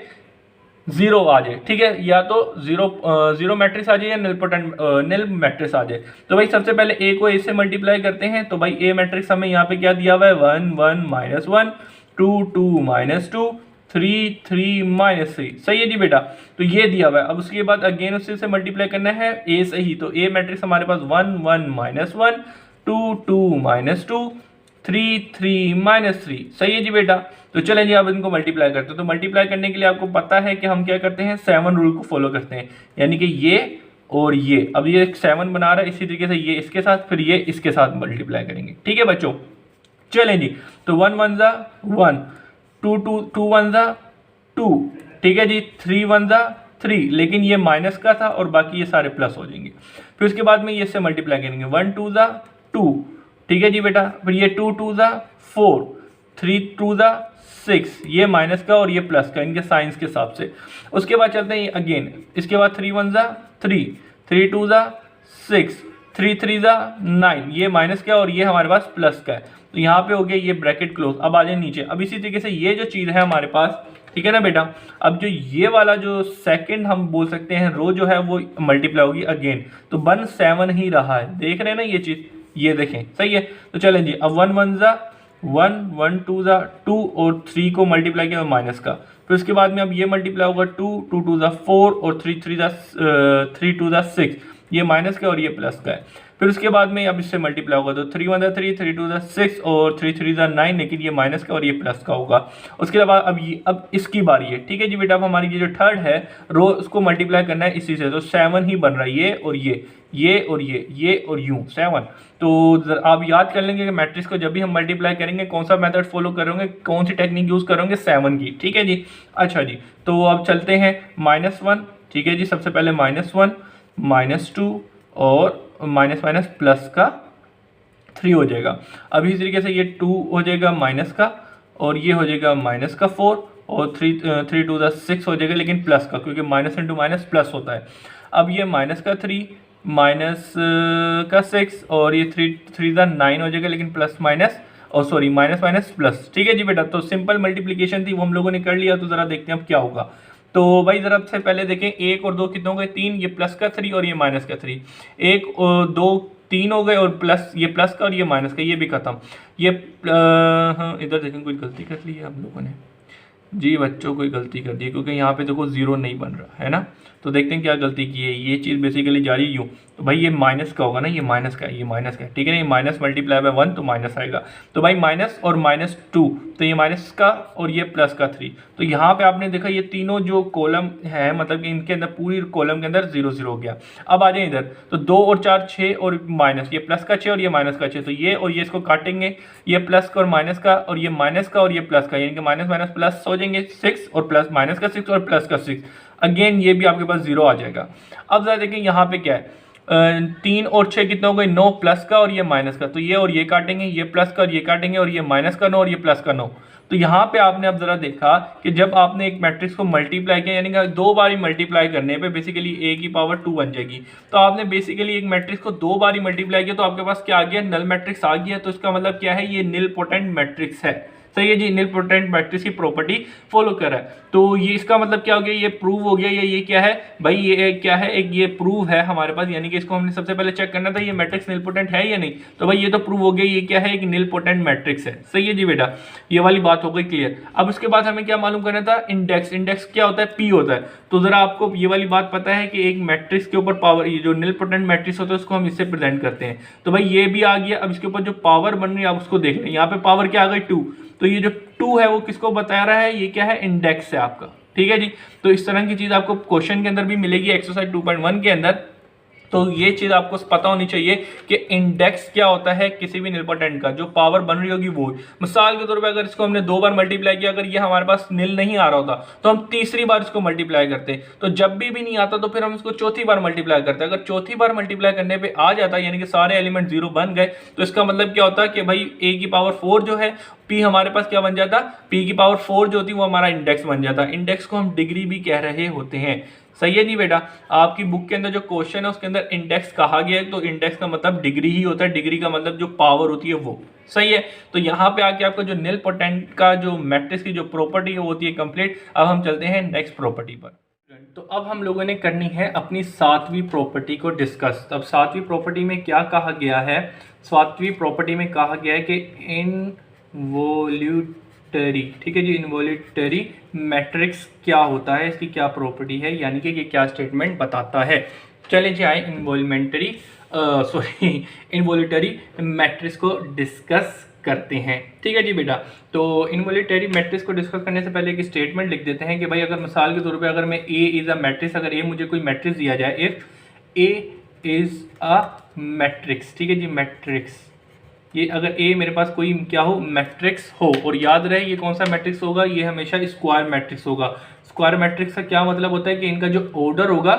जीरो आ जाए। ठीक है, या तो जीरो मैट्रिक्स आ जाए या निल मैट्रिक्स आ जाए। तो भाई सबसे पहले ए को ए से मल्टीप्लाई करते हैं। तो भाई ए मैट्रिक्स हमें यहाँ पे क्या दिया हुआ है, 1 1 -1 2 2 -2 3 3 -3। सही है जी बेटा, तो ये दिया हुआ है। अब उसके बाद अगेन उसी से मल्टीप्लाई करना है ए से ही। तो ए मैट्रिक्स हमारे पास 1 1 -1 2 2 -2 3 3 -3। सही है जी बेटा। तो चलें जी अब इनको मल्टीप्लाई करते हैं। तो मल्टीप्लाई करने के लिए आपको पता है कि हम क्या करते हैं, 7 रूल को फॉलो करते हैं। यानी कि ये और ये, अब ये 7 बना रहा है, इसी तरीके से ये इसके साथ, फिर ये इसके साथ मल्टीप्लाई करेंगे। ठीक है बच्चों, चलें जी। तो 1 1 जा 1 2 2 2 1 जा 2। ठीक है जी, 3 1 जा 3, लेकिन ये माइनस का था और बाकी ये सारे प्लस हो जाएंगे। फिर उसके बाद में ये से मल्टीप्लाई करेंगे, 1 2 जा 2। ठीक है जी बेटा, फिर ये 2 2 जा 4 3 2 जा 6, ये माइनस का और ये प्लस का, इनके साइंस के हिसाब से। उसके बाद चलते हैं अगेन, इसके बाद 3 1 जा 3 3 2 जा 6 3 3 जा 9, ये माइनस का और ये हमारे पास प्लस का है। तो यहाँ पे हो गया ये ब्रैकेट क्लोज। अब आ जाए नीचे। अब इसी तरीके से ये जो चीज़ है हमारे पास, ठीक है ना बेटा, अब जो ये वाला जो सेकंड हम बोल सकते हैं रो जो है वो मल्टीप्लाई होगी अगेन। तो 1 7 ही रहा है, देख रहे हैं ना ये चीज़, ये देखें। सही है, तो चलें जी। अब 1 1 जा 1 1 2 जा 2 और 3 को मल्टीप्लाई किया माइनस का। फिर उसके बाद में अब ये मल्टीप्लाई होगा 2 2 2 जा 4 और 3 2 जा 6, ये माइनस का और ये प्लस का है। फिर उसके बाद में अब इससे मल्टीप्लाई होगा तो 3 1 जा 3 3 2 जा 6 और 3 3 जा 9, लेकिन ये माइनस का और ये प्लस का होगा। उसके बाद अब इसकी बारी है। ठीक है जी बेटा, अब हमारी ये जो थर्ड है रो उसको मल्टीप्लाई करना है इसी से। तो 7 ही बन रहा है, ये और ये और ये और यूं 7। तो आप याद कर लेंगे कि मैट्रिक्स को जब भी हम मल्टीप्लाई करेंगे कौन सा मेथड फॉलो करेंगे, कौन सी टेक्निक यूज करेंगे, 7 की। ठीक है जी, अच्छा जी। तो अब चलते हैं -1। ठीक है जी, सबसे पहले -1 -2 और माइनस माइनस प्लस का 3 हो जाएगा। अब इस तरीके से ये 2 हो जाएगा माइनस का और ये हो जाएगा माइनस का 4 और 3 2 जा 6 हो जाएगा, लेकिन प्लस का, क्योंकि माइनस इंटू माइनस प्लस होता है। अब ये माइनस का 3 माइनस का 6 और ये 3 जा 9 हो जाएगा, लेकिन प्लस माइनस और सॉरी माइनस माइनस प्लस। ठीक है जी बेटा, तो सिंपल मल्टीप्लिकेशन थी वो हम लोगों ने कर लिया। तो ज़रा देखते हैं अब क्या होगा। तो भाई ज़रा से पहले देखें, 1 और 2 कितने हो गए, 3, ये प्लस का 3 और ये माइनस का 3, 1 और 2 3 हो गए और प्लस ये प्लस का और ये माइनस का, ये भी खत्म। ये हाँ, इधर देखें कोई गलती कर ली है हम लोगों ने जी, बच्चों कोई गलती कर दी, क्योंकि यहाँ पे देखो 0 नहीं बन रहा है ना। तो देखते हैं क्या गलती की है। ये चीज़ बेसिकली जा रही यूँ, तो भाई ये माइनस का होगा ना, ये माइनस का है, ये माइनस का है। ठीक है ना, ये माइनस मल्टीप्लाई बाय 1 तो माइनस आएगा। तो भाई माइनस और -2, तो ये माइनस का और ये प्लस का 3। तो यहाँ पे आपने देखा ये तीनों जो कॉलम है, मतलब कि इनके अंदर पूरी कॉलम के अंदर 0 0 हो गया। अब आ जाए इधर, तो 2 और 4 6 और माइनस, ये प्लस का 6 और ये माइनस का 6, तो ये और ये इसको काटेंगे, ये प्लस का और माइनस का और ये माइनस का और ये प्लस का, यानी कि माइनस माइनस प्लस हो जाएंगे 6 और प्लस माइनस का 6 और प्लस का 6। अगेन ये भी आपके पास 0 आ जाएगा। अब जरा देखें यहाँ पे क्या है, 3 और 6 कितना हो गए 9 प्लस का और ये माइनस का, तो ये और ये काटेंगे, ये प्लस का और ये काटेंगे और ये माइनस का 9 और ये प्लस का 9। तो यहाँ पे आपने अब जरा देखा कि जब आपने एक मैट्रिक्स को मल्टीप्लाई किया, यानी कि 2 बारी मल्टीप्लाई करने पे बेसिकली a की पावर 2 बन जाएगी। तो आपने बेसिकली एक मैट्रिक्स को 2 बारी मल्टीप्लाई किया तो आपके पास क्या आ गया, नल मैट्रिक्स आ गया। तो इसका मतलब क्या है, ये निल पोटेंट मैट्रिक्स है। सही है जी, निल पोटेंट मैट्रिक्स की प्रॉपर्टी फॉलो कर रहा है। तो ये इसका मतलब क्या हो गया, ये प्रूव हो गया। ये क्या है भाई, ये क्या है, एक ये प्रूव है हमारे पास, यानी कि इसको हमने सबसे पहले चेक करना था ये मैट्रिक्स निल पोटेंट है या नहीं। तो भाई ये तो प्रूव हो गया, ये क्या है, एक निल पोटेंट मैट्रिक्स है। सही है जी बेटा, ये वाली बात हो गई क्लियर। अब उसके बाद हमें क्या मालूम करना था, इंडेक्स। इंडेक्स क्या होता है, पी होता है। तो जरा आपको ये वाली बात पता है कि एक मैट्रिक्स के ऊपर पावर, ये जो निल पोटेंट मैट्रिक्स होता है उसको हम इससे प्रेजेंट करते हैं। तो भाई ये भी आ गया। अब इसके ऊपर जो पावर बन रही है आप उसको देख लें, यहाँ पे पावर क्या आ गई 2। तो ये जो 2 है वो किसको बता रहा है, ये क्या है, इंडेक्स है आपका। ठीक है जी, तो इस तरह की चीज आपको क्वेश्चन के अंदर भी मिलेगी एक्सरसाइज 2.1 के अंदर। तो ये चीज आपको पता होनी चाहिए कि इंडेक्स क्या होता है किसी भी निलपोटेंट का, जो पावर बन रही होगी वो। मिसाल के तौर पे अगर इसको हमने 2 बार मल्टीप्लाई किया, अगर ये हमारे पास निल नहीं आ रहा होता तो हम तीसरी बार इसको मल्टीप्लाई करते। तो जब भी नहीं आता तो फिर हम इसको चौथी बार मल्टीप्लाई करते। अगर चौथी बार मल्टीप्लाई करने पर आ जाता, यानी कि सारे एलिमेंट 0 बन गए, तो इसका मतलब क्या होता है कि भाई a की पावर 4 जो है, p हमारे पास क्या बन जाता, p की पावर 4 जो होती है वो हमारा इंडेक्स बन जाता। इंडेक्स को हम डिग्री भी कह रहे होते हैं। सही है नहीं बेटा, आपकी बुक के अंदर जो क्वेश्चन है उसके अंदर इंडेक्स कहा गया है, तो इंडेक्स का मतलब डिग्री ही होता है। डिग्री का मतलब जो पावर होती है वो। सही है, तो यहाँ पे आके आपको जो निल पोटेंट का जो मैट्रिक्स की जो प्रॉपर्टी है वो होती है कंप्लीट। अब हम चलते हैं नेक्स्ट प्रॉपर्टी पर। तो अब हम लोगों ने करनी है अपनी 7वीं प्रॉपर्टी को डिस्कस। अब 7वीं प्रॉपर्टी में क्या कहा गया है, 7वीं प्रॉपर्टी में कहा गया है कि इनवोल्यूटरी, ठीक है जी, इनवोल्यूटरी मैट्रिक्स क्या होता है, इसकी क्या प्रॉपर्टी है, यानी कि ये क्या स्टेटमेंट बताता है। चले जी आए इनवोल्यूटरी मैट्रिक्स को डिस्कस करते हैं। ठीक है जी बेटा, तो इनवोल्यूटरी मैट्रिक्स को डिस्कस करने से पहले एक स्टेटमेंट लिख देते हैं कि भाई अगर मिसाल के तौर पे अगर मैं ए इज़ अ मैट्रिक्स, अगर ए मुझे कोई मैट्रिक्स दिया जाए, if A is a matrix, ठीक है जी, मैट्रिक्स, ये अगर ए मेरे पास कोई क्या हो, मैट्रिक्स हो, और याद रहे ये कौन सा मैट्रिक्स होगा, ये हमेशा स्क्वायर मैट्रिक्स होगा। स्क्वायर मैट्रिक्स का क्या मतलब होता है कि इनका जो ऑर्डर होगा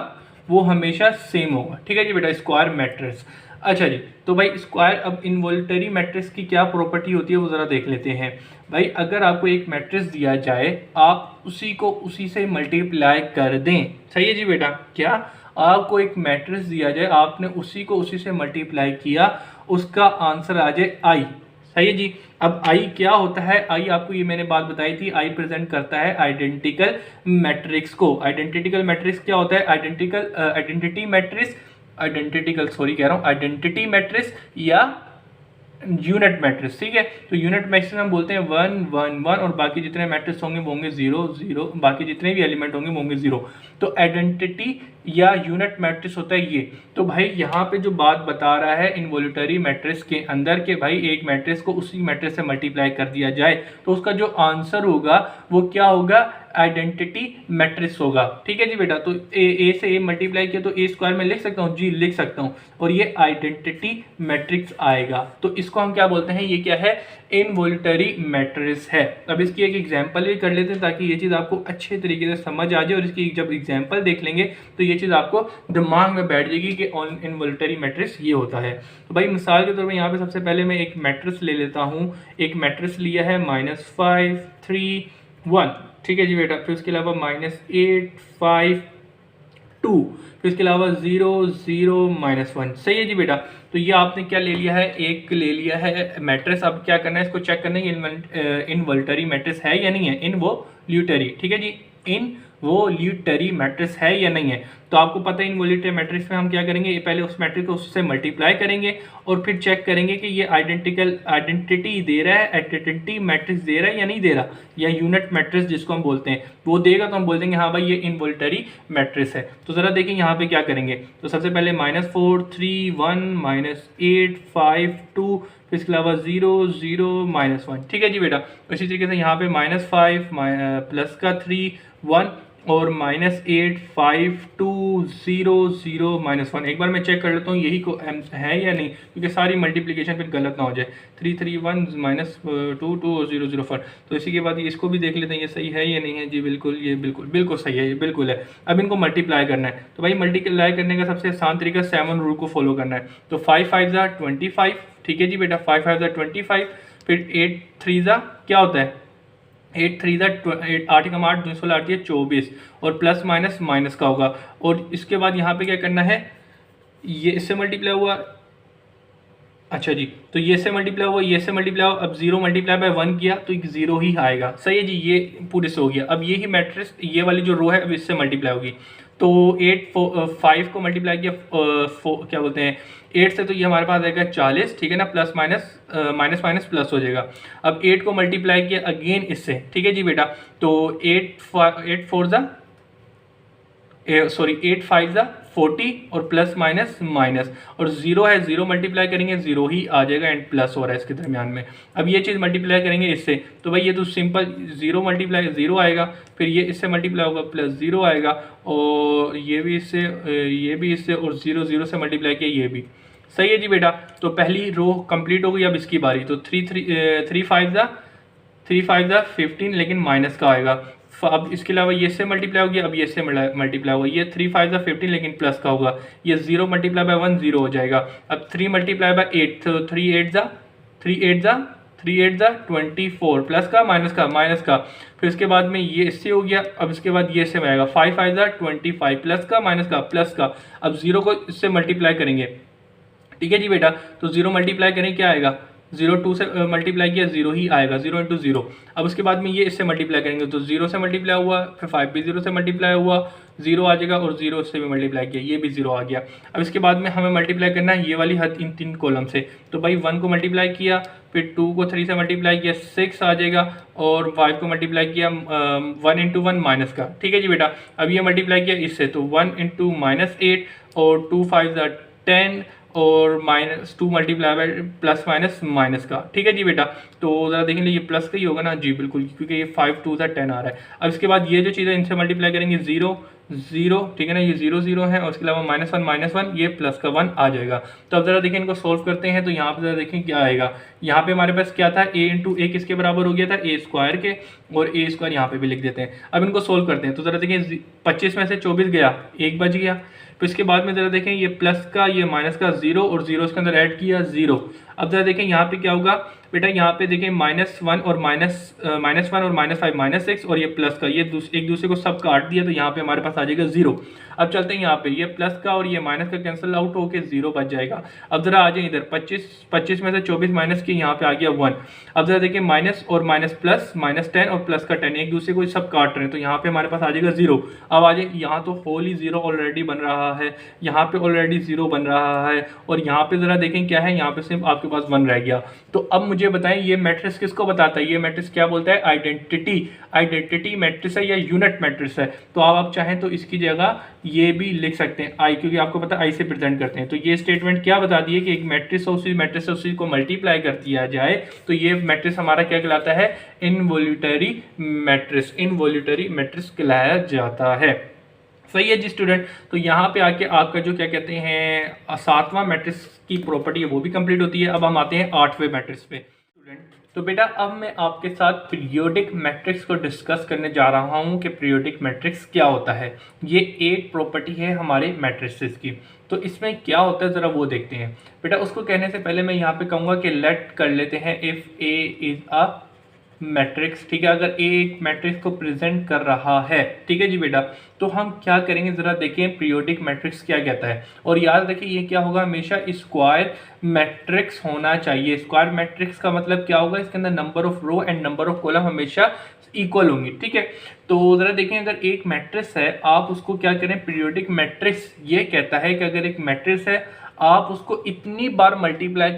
वो हमेशा सेम होगा। ठीक है जी बेटा, स्क्वायर मैट्रिक्स। अच्छा जी, तो भाई स्क्वायर, अब इनवोल्यूटरी मैट्रिक्स की क्या प्रॉपर्टी होती है वो ज़रा देख लेते हैं। भाई अगर आपको एक मैट्रिक्स दिया जाए, आप उसी को उसी से मल्टीप्लाई कर दें। सही है जी बेटा, क्या आपको एक मैट्रिक्स दिया जाए, आपने उसी को उसी से मल्टीप्लाई किया, उसका आंसर आ जाए आई। सही है जी, अब आई क्या होता है, आई आपको ये मैंने बात बताई थी, आई प्रेजेंट करता है आइडेंटिकल मैट्रिक्स को। आइडेंटिकल मैट्रिक्स क्या होता है, आइडेंटिटी मैट्रिक्स या यूनिट मैट्रिक्स। ठीक है, तो यूनिट मैट्रिक्स हम बोलते हैं 1 1 1 और बाकी जितने मैट्रिक्स होंगे वो होंगे 0 0, बाकी जितने भी एलिमेंट होंगे वो होंगे 0। तो आइडेंटिटी या यूनिट मैट्रिक्स होता है ये। तो भाई यहाँ पे जो बात बता रहा है इनवोल्यूटरी मैट्रिक्स के अंदर के भाई एक मैट्रिक्स को उसी मैट्रिक्स से मल्टीप्लाई कर दिया जाए तो उसका जो आंसर होगा वो क्या होगा, आइडेंटिटी मैट्रिक्स होगा। ठीक है जी बेटा, तो ए से ए मल्टीप्लाई किया तो ए स्क्वायर में लिख सकता हूँ जी, लिख सकता हूँ, और ये आइडेंटिटी मैट्रिक्स आएगा। तो इसको हम क्या बोलते हैं, ये क्या है, इनवोल्यूटरी मैट्रिक्स है। अब इसकी एक एग्जांपल भी कर लेते हैं ताकि ये चीज़ आपको अच्छे तरीके से समझ आ जाए, और इसकी जब एग्जांपल देख लेंगे तो ये चीज़ आपको दिमाग में बैठ जाएगी कि इनवोल्यूटरी मैट्रिक्स ये होता है। तो भाई मिसाल के तौर पर यहाँ पे सबसे पहले मैं एक मैट्रिक्स ले लेता हूँ। एक मैट्रिक्स लिया है -5 3 1, ठीक है जी बेटा, फिर उसके अलावा -8 5 2, फिर इसके अलावा 0 0 -1। सही है जी बेटा, तो ये आपने क्या ले लिया है, एक ले लिया है मैट्रिक्स। अब क्या करना है, इसको चेक करना है इनवोल्यूटरी मैट्रिक्स है या नहीं है, इनवोल्यूटरी। ठीक है जी, इनवोल्यूटरी मैट्रिक्स है या नहीं है। तो आपको पता है इनवोल्यूटरी मैट्रिक्स में हम क्या करेंगे, ये पहले उस मैट्रिक्स को उससे मल्टीप्लाई करेंगे और फिर चेक करेंगे कि ये आइडेंटिटी दे रहा है, आइडेंटिटी मैट्रिक्स दे रहा है या नहीं दे रहा, या यूनिट मैट्रिक्स जिसको हम बोलते हैं वो देगा तो हम बोल देंगे हाँ भाई ये इनवोल्यूटरी मैट्रिक्स है। तो ज़रा देखिए यहाँ पे क्या करेंगे, तो सबसे पहले -4 3 1 -8 5 2, फिर इसके अलावा 0 0 -1। ठीक है जी बेटा, इसी तरीके से यहाँ पे -5 प्लस का 3 1 और -85200 -1। एक बार मैं चेक कर लेता हूँ यही को है या नहीं, क्योंकि सारी मल्टीप्लिकेशन फिर गलत ना हो जाए। 331 -22 और 004। तो इसी के बाद इसको भी देख लेते हैं ये सही है या नहीं है। जी बिल्कुल, ये बिल्कुल बिल्कुल सही है, ये बिल्कुल है। अब इनको मल्टीप्लाई करना है, तो भाई मल्टीप्लाई करने का सबसे आसान तरीका 7 रूल को फॉलो करना है। तो 5 5 ज़ा 25, ठीक है जी बेटा, 5 5 ज़ा 25, फिर 8 3 ज़ा क्या होता है, 8 3 ज़ा 8 कम 8 2 16 आती है 24, और प्लस माइनस माइनस का होगा। और इसके बाद यहाँ पे क्या करना है, ये इससे मल्टीप्लाई हुआ, अच्छा जी, तो ये से मल्टीप्लाई हुआ, ये से मल्टीप्लाई हुआ, अब 0 मल्टीप्लाई बाय 1 किया तो 0 ही आएगा। सही है जी, ये पूरे से हो गया। अब ये ही मैट्रिक्स, ये वाली जो रो है अब इससे मल्टीप्लाई होगी। तो 5 को मल्टीप्लाई किया क्या बोलते हैं 8 से, तो ये हमारे पास आएगा 40, ठीक है ना, plus minus minus minus plus हो जाएगा। अब 8 को मल्टीप्लाई किया अगेन इससे, ठीक है जी बेटा, तो 8 4 ज़ा 8 5 ज़ा 40 और प्लस माइनस माइनस, और 0 है, 0 मल्टीप्लाई करेंगे 0 ही आ जाएगा, एंड प्लस हो रहा है इसके दरमियान में। अब ये चीज़ मल्टीप्लाई करेंगे इससे, तो भाई ये तो सिंपल 0 मल्टीप्लाई 0 आएगा, फिर ये इससे मल्टीप्लाई होगा प्लस 0 आएगा, और ये भी इससे और 0 0 से मल्टीप्लाई किया ये भी। सही है जी बेटा, तो पहली रो कंप्लीट हो गई। अब इसकी बारी, तो 3 5 ज़ा 15, लेकिन माइनस का आएगा। अब इसके अलावा ये से मल्टीप्लाई हो गया, अब ये से मल्टीप्लाई होगा, ये 3 5 ज़ा 15 लेकिन प्लस का होगा, ये 0 मल्टीप्लाई बाय 1 0 हो जाएगा। अब 3 मल्टीप्लाई बाय 8, तो 3 8 ज़ा 24, प्लस का माइनस का, फिर इसके बाद में ये इससे हो गया। अब इसके बाद ये से आएगा 5 5 ज़ा 25, प्लस का प्लस का। अब 0 को इससे मल्टीप्लाई करेंगे, ठीक है जी बेटा, तो 0 मल्टीप्लाई करें क्या आएगा, 0 2 से मल्टीप्लाई किया 0 ही आएगा, 0 इंटू 0। अब उसके बाद में ये इससे मल्टीप्लाई करेंगे, तो 0 से मल्टीप्लाई हुआ, फिर 5 भी 0 से मल्टीप्लाई हुआ, 0 आ जाएगा, और 0 से भी मल्टीप्लाई किया, ये भी 0 आ गया। अब इसके बाद में हमें मल्टीप्लाई करना है ये वाली हद इन 3 कॉलम से, तो भाई 1 को मल्टीप्लाई किया, फिर 2 को 3 से मल्टीप्लाई किया 6 आ जाएगा, और 5 को मल्टीप्लाई किया 1 इंटू 1 माइनस का, ठीक है जी बेटा। अब ये मल्टीप्लाई किया इससे, तो 1 इंटू -8, और 2 5 ज़ा 10, और -2 multiply by plus minus minus का, ठीक है जी बेटा। तो ज़रा देखेंगे ये प्लस का ही होगा ना, जी बिल्कुल, क्योंकि ये 5 2 ज़ा 10 आ रहा है। अब इसके बाद ये जो चीज़ें इनसे मल्टीप्लाई करेंगे 0 0, ठीक है ना, ये 0 0 है, और उसके अलावा -1 ये प्लस का 1 आ जाएगा। तो अब ज़रा देखें इनको सोल्व करते हैं, तो यहाँ पर ज़रा देखें क्या आएगा। यहाँ पे हमारे पास क्या था, a इंटू ए किसके बराबर हो गया था, a स्क्वायर के, और a स्क्वायर यहाँ पे भी लिख देते हैं। अब इनको सोल्व करते हैं, तो ज़रा देखें 25 में से 24 गया, 1 बच गया। फिर इसके बाद में ज़रा देखें ये प्लस का, ये माइनस का 0, और 0 इसके अंदर ऐड किया 0। अब ज़रा देखें यहाँ पे क्या होगा बेटा, यहाँ पे देखें -1 और -5 -6, और ये प्लस का, ये एक दूसरे को सब काट दिया, तो यहाँ पे हमारे पास आ जाएगा 0। अब चलते हैं यहाँ पे, ये प्लस का और ये माइनस का कैंसिल आउट होके 0 बच जाएगा। अब ज़रा आ जाए इधर, 25 में से 24 माइनस की, यहाँ पे आ गया 1। अब ज़रा देखिए माइनस और माइनस प्लस, -10 और प्लस का 10 एक दूसरे को सब काट रहे हैं, तो यहाँ पे हमारे पास आ जाएगा 0। अब आ जाए यहाँ, तो होल ही 0 ऑलरेडी बन रहा है, यहाँ पे ऑलरेडी 0 बन रहा है, और यहाँ पे ज़रा देखें क्या है, यहाँ पे सिर्फ आपके पास 1 रह गया। तो अब मुझे बताएं ये मैट्रिक्स किसको बताता है, ये मैट्रिक्स क्या बोलता है, आइडेंटिटी मैट्रिक्स है या यूनिट मैट्रिक्स है। तो आप चाहें तो इसकी जगह ये भी लिख सकते हैं आई, क्योंकि आपको पता है आई से प्रेजेंट करते हैं। तो ये स्टेटमेंट क्या बता दी है कि एक मैट्रिक्स और उसी को मल्टीप्लाई कर दिया जाए, तो ये मैट्रिक्स हमारा क्या कहलाता है, इनवॉल्यूटरी मैट्रिक्स कहलाया जाता है। सही है जी स्टूडेंट। तो यहाँ पे आके आपका जो क्या कहते हैं 7वां मैट्रिक्स की प्रॉपर्टी है वो भी कंप्लीट होती है। अब हम आते हैं 8वें मैट्रिक्स पे स्टूडेंट। तो बेटा अब मैं आपके साथ पीरियोडिक मैट्रिक्स को डिस्कस करने जा रहा हूँ कि पीरियोडिक मैट्रिक्स क्या होता है। ये 8 प्रॉपर्टी है हमारे मैट्रिक्सेस की। तो इसमें क्या होता है ज़रा वो देखते हैं। बेटा उसको कहने से पहले मैं यहाँ पे कहूँगा कि लेट कर लेते हैं if A is a matrix, ठीक है। अगर ए एक मैट्रिक्स को प्रेजेंट कर रहा है, ठीक है जी बेटा, तो हम क्या करेंगे ज़रा देखें पीरियोडिक मैट्रिक्स क्या कहता है। और याद रखिए ये क्या होगा, हमेशा स्क्वायर मैट्रिक्स होना चाहिए। स्क्वायर मैट्रिक्स का मतलब क्या होगा, इसके अंदर number of row and number of column हमेशा इक्वल होंगी, ठीक है। तो ज़रा देखें अगर एक मैट्रिक्स है आप उसको क्या करें, पीरियोडिक मैट्रिक्स ये कहता है कि अगर एक मैट्रिक्स है आप उसको इतनी बार मल्टीप्लाई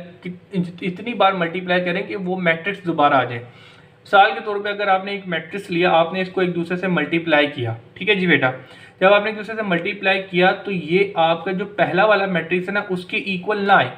करें कि वो मैट्रिक्स दोबारा आ जाए। मिसाल के तौर पे अगर आपने एक मैट्रिक्स लिया, आपने इसको एक दूसरे से मल्टीप्लाई किया, ठीक है जी बेटा। जब आपने एक दूसरे से मल्टीप्लाई किया तो ये आपका जो पहला वाला मैट्रिक्स है ना उसके इक्वल ना आए,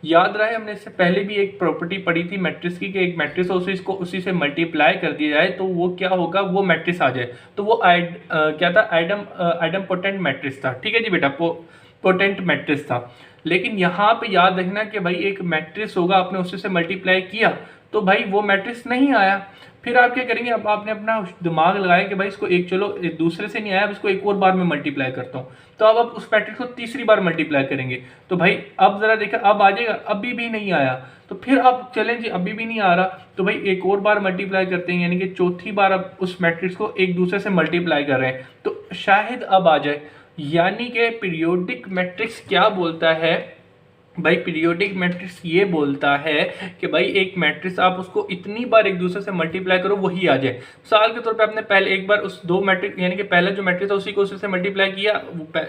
याद रहे हमने इससे पहले भी एक प्रॉपर्टी पढ़ी थी मैट्रिक्स की कि एक मैट्रिक्स हो उसको उसी से मल्टीप्लाई कर दिया जाए तो वो क्या होगा, वो मैट्रिक्स आ जाए। तो वो क्या था, एडम पोटेंट मैट्रिक्स था। ठीक है जी बेटा, पोटेंट मैट्रिक्स था। लेकिन यहाँ पे याद रखना कि भाई एक मैट्रिक्स होगा, आपने उसी से मल्टीप्लाई किया तो भाई वो मैट्रिक्स नहीं आया। फिर आप क्या करेंगे, अब आपने अपना दिमाग लगाया कि भाई इसको एक, चलो एक दूसरे से नहीं आया, अब इसको एक और बार में मल्टीप्लाई करता हूँ। तो अब आप उस मैट्रिक्स को तीसरी बार मल्टीप्लाई करेंगे तो भाई अब जरा देखा, अब आ जाएगा, अभी भी नहीं आया। तो फिर अब चलें जी, अभी भी नहीं आ रहा तो भाई एक और बार मल्टीप्लाई करते हैं, यानी कि चौथी बार अब उस मैट्रिक्स को एक दूसरे से मल्टीप्लाई कर रहे हैं तो शायद अब आ जाए। यानी कि पीरियोडिक मैट्रिक्स क्या बोलता है भाई, पीरियोडिक मैट्रिक्स ये बोलता है कि भाई एक मैट्रिक्स आप उसको इतनी बार एक दूसरे से मल्टीप्लाई करो वही आ जाए। मिसाल के तौर पे आपने पहले एक बार उस दो मैट्रिक्स, यानी कि पहला जो मैट्रिक्स था उसी को उसी से मल्टीप्लाई किया,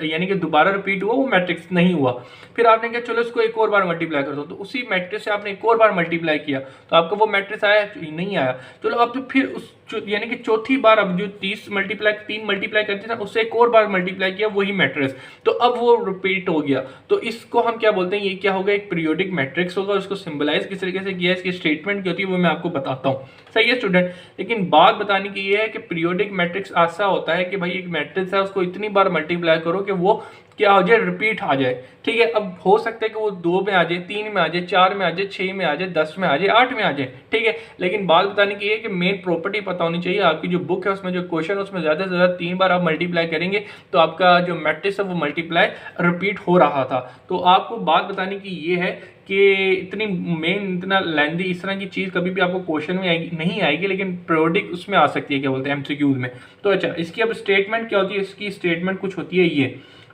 यानी कि दोबारा रिपीट हुआ, वो मैट्रिक्स नहीं हुआ। फिर आपने कहा चलो इसको एक और बार मल्टीप्लाई कर दो, तो उसी मैट्रिक्स से आपने एक और बार मल्टीप्लाई किया तो आपका वो मैट्रिक्स आया, नहीं आया। चलो अब तो फिर उस यानी कि चौथी बार अब जो 3 मल्टीप्लाई करते थे उससे एक और बार मल्टीप्लाई किया वही मैट्रिक्स, तो अब वो रिपीट हो गया। तो इसको हम क्या बोलते हैं, ये क्या होगा, एक पीरियोडिक मैट्रिक्स होगा। उसको सिंबलाइज किस तरीके से किया है, इसकी स्टेटमेंट क्या होती है वो मैं आपको बताता हूँ। सही है स्टूडेंट, लेकिन बात बताने की ये है कि पीरियोडिक मैट्रिक्स ऐसा होता है कि भाई एक मैट्रिक्स है उसको इतनी बार मल्टीप्लाई करो कि वो क्या हो जाए, रिपीट आ जाए। ठीक है, अब हो सकता है कि वो 2 में आ जाए, 3 में आ जाए, 4 में आ जाए, 6 में आ जाए, 10 में आ जाए, 8 में आ जाए। ठीक है, लेकिन बात बताने की है कि मेन प्रॉपर्टी पता होनी चाहिए। आपकी जो बुक है उसमें जो क्वेश्चन है उसमें ज़्यादा से ज़्यादा 3 बार आप मल्टीप्लाई करेंगे तो आपका जो मैट्रिक्स है वो मल्टीप्लाई रिपीट हो रहा था। तो आपको बात बताने की ये है कि इतनी मेन, इतना लेंदी इस तरह की चीज़ कभी भी आपको क्वेश्चन में आएगी नहीं आएगी, लेकिन पीरियोडिक उसमें आ सकती है, क्या बोलते हैं, एमसीक्यूज में। तो अच्छा, इसकी अब स्टेटमेंट क्या होती है, इसकी स्टेटमेंट कुछ होती है ये,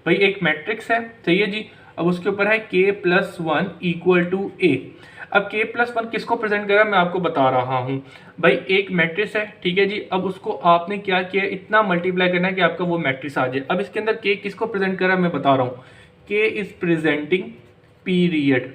भाई एक मैट्रिक्स है, सही है जी। अब उसके ऊपर है k+1 इक्वल टू a। अब k+1 किसको प्रेजेंट कर रहा है मैं आपको बता रहा हूँ। भाई एक मैट्रिक्स है, ठीक है जी। अब उसको आपने क्या किया, इतना मल्टीप्लाई करना है कि आपका वो मैट्रिक्स आ जाए। अब इसके अंदर k किसको प्रेजेंट कर रहा है मैं बता रहा हूँ, k इज प्रेजेंटिंग पीरियड।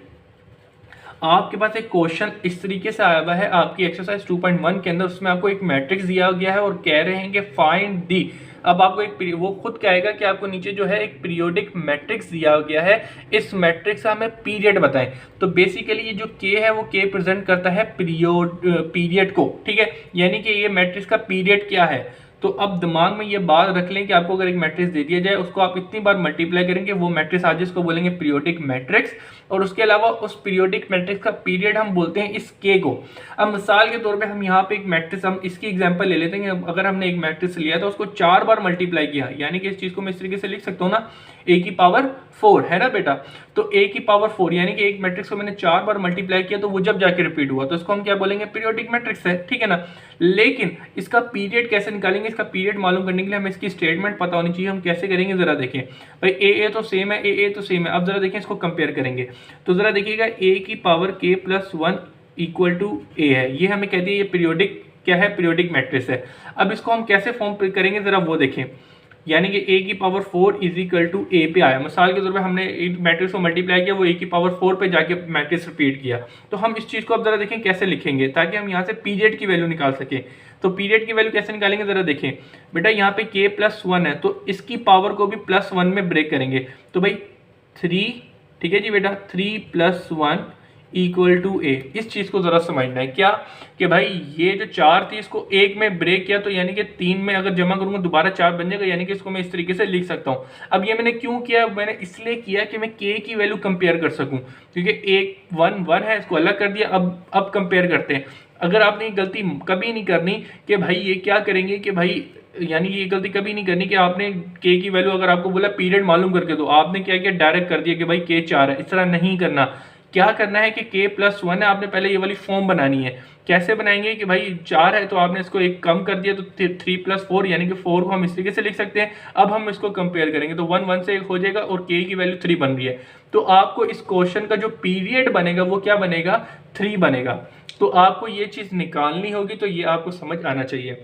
आपके पास एक क्वेश्चन इस तरीके से आया हुआ है आपकी एक्सरसाइज 2.1 के अंदर, उसमें आपको एक मैट्रिक्स दिया गया है और कह रहे हैं कि फाइंड दी। अब आपको एक, वो खुद कहेगा कि आपको नीचे जो है एक पीरियोडिक मैट्रिक्स दिया गया है, इस मैट्रिक्स का हमें पीरियड बताएं। तो बेसिकली ये जो के है वो के प्रेजेंट करता है पीरियड को। ठीक है, यानी कि ये मैट्रिक्स का पीरियड क्या है। तो अब दिमाग में ये बात रख लें कि आपको अगर एक मैट्रिक्स दे दिया जाए उसको आप इतनी बार मल्टीप्लाई करेंगे वो मैट्रिक्स आज इसको बोलेंगे पीरियोडिक मैट्रिक्स। और उसके अलावा उस पीरियोडिक मैट्रिक्स का पीरियड हम बोलते हैं इस के को। अब मिसाल के तौर पे हम यहाँ पे एक मैट्रिक्स, हम इसकी एग्जांपल ले लेते हैं। अगर हमने एक मैट्रिक्स लिया तो उसको 4 बार मल्टीप्लाई किया, यानी कि इस चीज को मैं इस तरीके से लिख सकता हूँ ना, a की पावर 4 है ना बेटा। तो a की पावर 4 यानी कि एक मैट्रिक्स को मैंने 4 बार मल्टीप्लाई किया तो वो जब जाके रिपीट हुआ तो इसको हम क्या बोलेंगे, पीरियोडिक मैट्रिक्स है। ठीक है ना, लेकिन इसका पीरियड कैसे निकालेंगे, इसका पीरियड मालूम करने के लिए हमें इसकी स्टेटमेंट पता होनी चाहिए। हम कैसे करेंगे जरा देखें, भाई ए तो सेम है, ए तो सेम है। अब जरा देखें इसको कंपेयर करेंगे तो जरा देखिएगा, a की power k+1 equal to a है, ये हमें कहती है ये पीरियोडिक क्या है, पीरियोडिक मैट्रिक्स है। अब इसको हम कैसे फॉर्म करेंगे जरा वो देखें, यानी कि a की power 4 is equal to a पे आया। मिसाल के तौर पे हमने एक मैट्रिक्स को मल्टीप्लाई किया, वो a की पावर 4 पे जाके मैट्रिक्स रिपीट किया। तो हम इस चीज़ को अब जरा देखें कैसे लिखेंगे ताकि हम यहाँ से पीरियड की वैल्यू निकाल सकें। तो पीरियड की वैल्यू कैसे निकालेंगे जरा देखें बेटा, यहाँ पे k+1 है तो इसकी पावर को भी +1 में ब्रेक करेंगे। तो भाई 3, ठीक है जी बेटा, 3+1 इक्वल टू a। इस चीज को जरा समझना है क्या कि भाई ये जो 4 थी इसको 1 में ब्रेक किया तो यानी कि 3 में अगर जमा करूंगा दोबारा 4 बन जाएगा, यानी कि इसको मैं इस तरीके से लिख सकता हूं। अब ये मैंने क्यों किया, मैंने इसलिए किया कि मैं k की वैल्यू कंपेयर कर सकूं, क्योंकि एक 1 है इसको अलग कर दिया। अब कंपेयर करते हैं। अगर आपने गलती कभी नहीं करनी कि भाई ये क्या करेंगे कि भाई, यानी ये गलती कभी नहीं करनी कि आपने k की वैल्यू अगर आपको बोला पीरियड मालूम करके दो, आपने क्या किया डायरेक्ट कर दिया कि भाई k 4 है। इस तरह नहीं करना। क्या करना है कि k+1 है, आपने पहले ये वाली फॉर्म बनानी है। कैसे बनाएंगे कि भाई 4 है तो आपने इसको एक कम कर दिया तो 3+4 यानी कि 4 को हम इस तरीके से लिख सकते हैं। अब हम इसको कंपेयर करेंगे तो 1 1 से 1 हो जाएगा और k की वैल्यू 3 बन रही है। तो आपको इस क्वेश्चन का जो पीरियड बनेगा वो क्या बनेगा, 3 बनेगा। तो आपको ये चीज़ निकालनी होगी, तो ये आपको समझ आना चाहिए।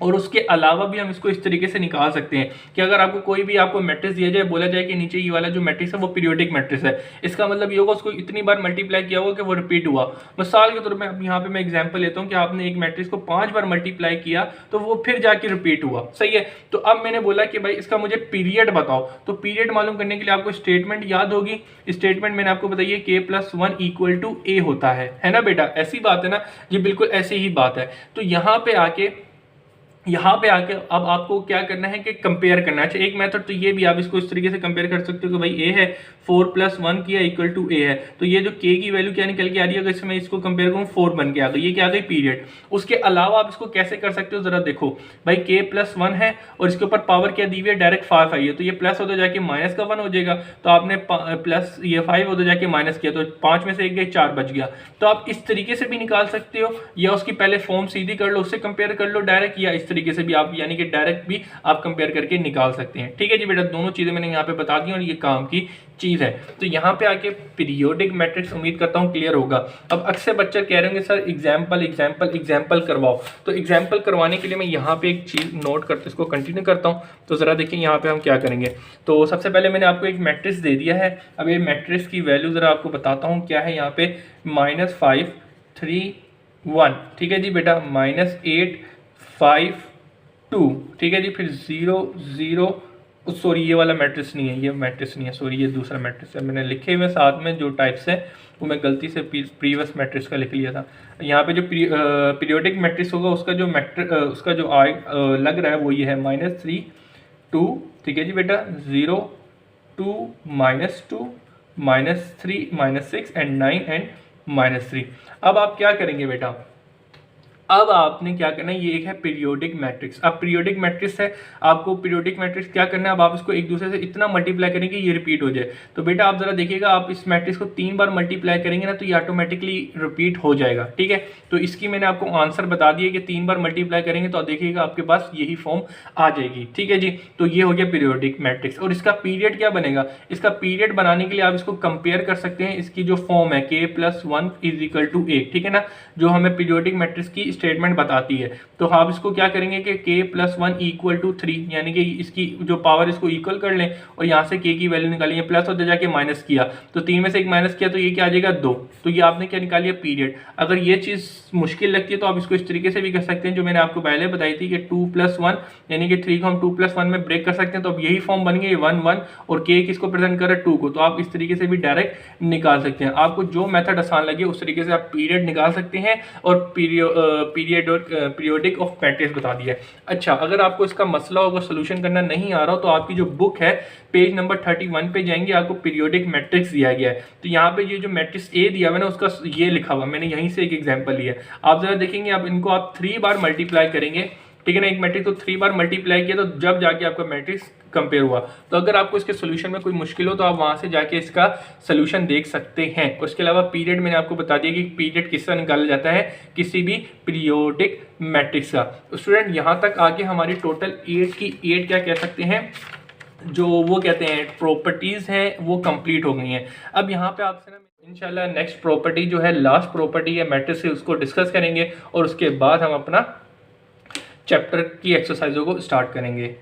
और उसके अलावा भी हम इसको इस तरीके से निकाल सकते हैं कि अगर आपको कोई भी आपको मैट्रिक्स दिया जाए, बोला जाए कि नीचे ये वाला जो मैट्रिक्स है वो पीरियोडिक मैट्रिक्स है, इसका मतलब ये होगा उसको इतनी बार मल्टीप्लाई किया होगा कि वो रिपीट हुआ। मिसाल के तौर पर अब यहाँ पे मैं एग्जांपल लेता हूँ कि आपने एक मैट्रिक्स को 5 बार मल्टीप्लाई किया तो वो फिर जाके रिपीट हुआ, सही है। तो अब मैंने बोला कि भाई इसका मुझे पीरियड बताओ, तो पीरियड मालूम करने के लिए आपको स्टेटमेंट याद होगी। स्टेटमेंट मैंने आपको बताइए k+1 इक्वल टू a होता है ना बेटा, ऐसी बात है ना जी, बिल्कुल ऐसी ही बात है। तो यहाँ पे आके अब आपको क्या करना है कि कंपेयर करना है। अच्छा, एक मेथड तो ये भी, आप इसको इस तरीके से कंपेयर कर सकते हो कि भाई a है 4+1 किया इक्वल टू a है, तो ये जो k की वैल्यू क्या निकल के आ रही है, अगर इसमें इसको कंपेयर करूँ 4 बन के आ गई, ये क्या आ गई पीरियड। उसके अलावा आप इसको कैसे कर सकते हो जरा देखो, भाई k+1 है और इसके ऊपर पावर क्या दी हुई है, डायरेक्ट 5 आई है, तो ये प्लस होता जाके माइनस का 1 हो जाएगा, तो आपने प्लस ये 5 होता जाके माइनस किया, तो 5 में से 1 गए 4 बच गया। तो आप इस तरीके से भी निकाल सकते हो, या उसकी पहले फॉर्म सीधी कर लो, उससे कंपेयर कर लो डायरेक्ट, या इस तरीके से भी आप यानी कि डायरेक्ट भी आप कंपेयर करके निकाल सकते हैं। ठीक है जी बेटा, दोनों चीजें मैंने यहाँ पे बता दी और ये काम की चीज है। तो यहाँ पे आके पीरियोडिक मैट्रिक्स उम्मीद करता हूँ क्लियर होगा। अब अक्सर बच्चे कह रहे होंगे सर एग्जाम्पल करवाओ, तो एग्जाम्पल करवाने के लिए मैं यहाँ पे एक चीज नोट करते इसको कंटिन्यू करता हूँ। तो जरा देखिए यहाँ पे हम क्या करेंगे। तो सबसे पहले मैंने आपको एक मैट्रिक्स दे दिया है, अब ये मैट्रिक्स की वैल्यू जरा आपको बताता हूँ क्या है। यहाँ पे -5 3 1, ठीक है जी बेटा, -8 5 2, ठीक है जी, फिर 0 0, सॉरी ये वाला मैट्रिक्स नहीं है, ये मैट्रिक्स नहीं है, सॉरी ये दूसरा मैट्रिक्स है, मैंने लिखे हुए साथ में जो टाइप्स है वो मैं गलती से प्रीवियस मैट्रिक्स का लिख लिया था। यहाँ पे जो पीरियोडिक मैट्रिक्स होगा उसका जो उसका जो लग रहा है वो ये है -3 2, ठीक है जी बेटा, 0 2 -2 -3 -6 एंड 9 एंड -3। अब आप क्या करेंगे बेटा, अब आपने क्या करना है, ये एक है पीरियोडिक मैट्रिक्स। अब पीरियोडिक मैट्रिक्स है, आपको पीरियोडिक मैट्रिक्स क्या करना है, अब आप इसको एक दूसरे से इतना मल्टीप्लाई करेंगे ये रिपीट हो जाए। तो बेटा आप जरा देखिएगा, आप इस मैट्रिक्स को 3 बार मल्टीप्लाई करेंगे ना तो ये ऑटोमेटिकली रिपीट हो जाएगा, ठीक है। तो इसकी मैंने आपको आंसर बता दिया कि 3 बार मल्टीप्लाई करेंगे तो देखिएगा आपके पास यही फॉर्म आ जाएगी, ठीक है जी। तो ये हो गया पीरियोडिक मैट्रिक्स। और इसका पीरियड क्या बनेगा, इसका पीरियड बनाने के लिए आप इसको कंपेयर कर सकते हैं, इसकी जो फॉर्म है k+1 इक्वल टू a, ठीक है ना, जो हमें पीरियोडिक मैट्रिक्स की स्टेटमेंट बताती है। तो आप इसको क्या करेंगे कि k+1 इक्वल टू 3, यानी कि इसकी जो पावर इसको इक्वल कर लें और यहाँ से k की वैल्यू निकालेंगे, प्लस होते जाके माइनस किया तो 3 में से 1 माइनस किया तो ये क्या आ जाएगा 2। तो ये आपने क्या निकाल लिया पीरियड। अगर ये चीज़ मुश्किल लगती है तो आप इसको इस तरीके से भी कर सकते हैं जो मैंने आपको पहले बताई थी कि 2+1 यानी कि 3 को हम 2+1 में ब्रेक कर सकते हैं, तो अब यही फॉर्म बन गई 1 1 और k किसको प्रेजेंट कर रहा है 2 को, तो आप इस तरीके से भी डायरेक्ट निकाल सकते हैं। आपको जो मेथड आसान लगे उस तरीके से आप पीरियड निकाल सकते हैं और पीरियड और पीरियोडिक ऑफ मैट्रिक्स बता दिया। अच्छा, अगर आपको इसका मसला होगा सोल्यूशन करना नहीं आ रहा हो तो आपकी जो बुक है पेज नंबर 31 पे जाएंगे, आपको पीरियोडिक मैट्रिक्स दिया गया है। तो यहाँ पे ये जो मैट्रिक्स ए दिया हुआ है ना उसका ये लिखा हुआ, मैंने यहीं से एक एग्जांपल लिया। आप जरा देखेंगे, अब इनको आप 3 बार मल्टीप्लाई करेंगे, ठीक है ना, एक मैट्रिक्स को 3 बार मल्टीप्लाई किया तो जब जाके आपका मैट्रिक्स कंपेयर हुआ। तो अगर आपको इसके सोल्यूशन में कोई मुश्किल हो तो आप वहां से जाके इसका सोल्यूशन देख सकते हैं। उसके अलावा पीरियड मैंने आपको बता दिया कि पीरियड किसका निकाला जाता है, किसी भी पीरियोडिक मैट्रिक्स का। स्टूडेंट यहाँ तक आके हमारी टोटल 8 की 8 क्या कह सकते हैं, जो वो कहते हैं प्रॉपर्टीज हैं वो कंप्लीट हो गई हैं। अब यहाँ पे आपसे ना इंशाल्लाह नेक्स्ट प्रॉपर्टी जो है लास्ट प्रॉपर्टी है मैट्रिक्स से, उसको डिस्कस करेंगे और उसके बाद हम अपना चैप्टर की एक्सरसाइजों को स्टार्ट करेंगे।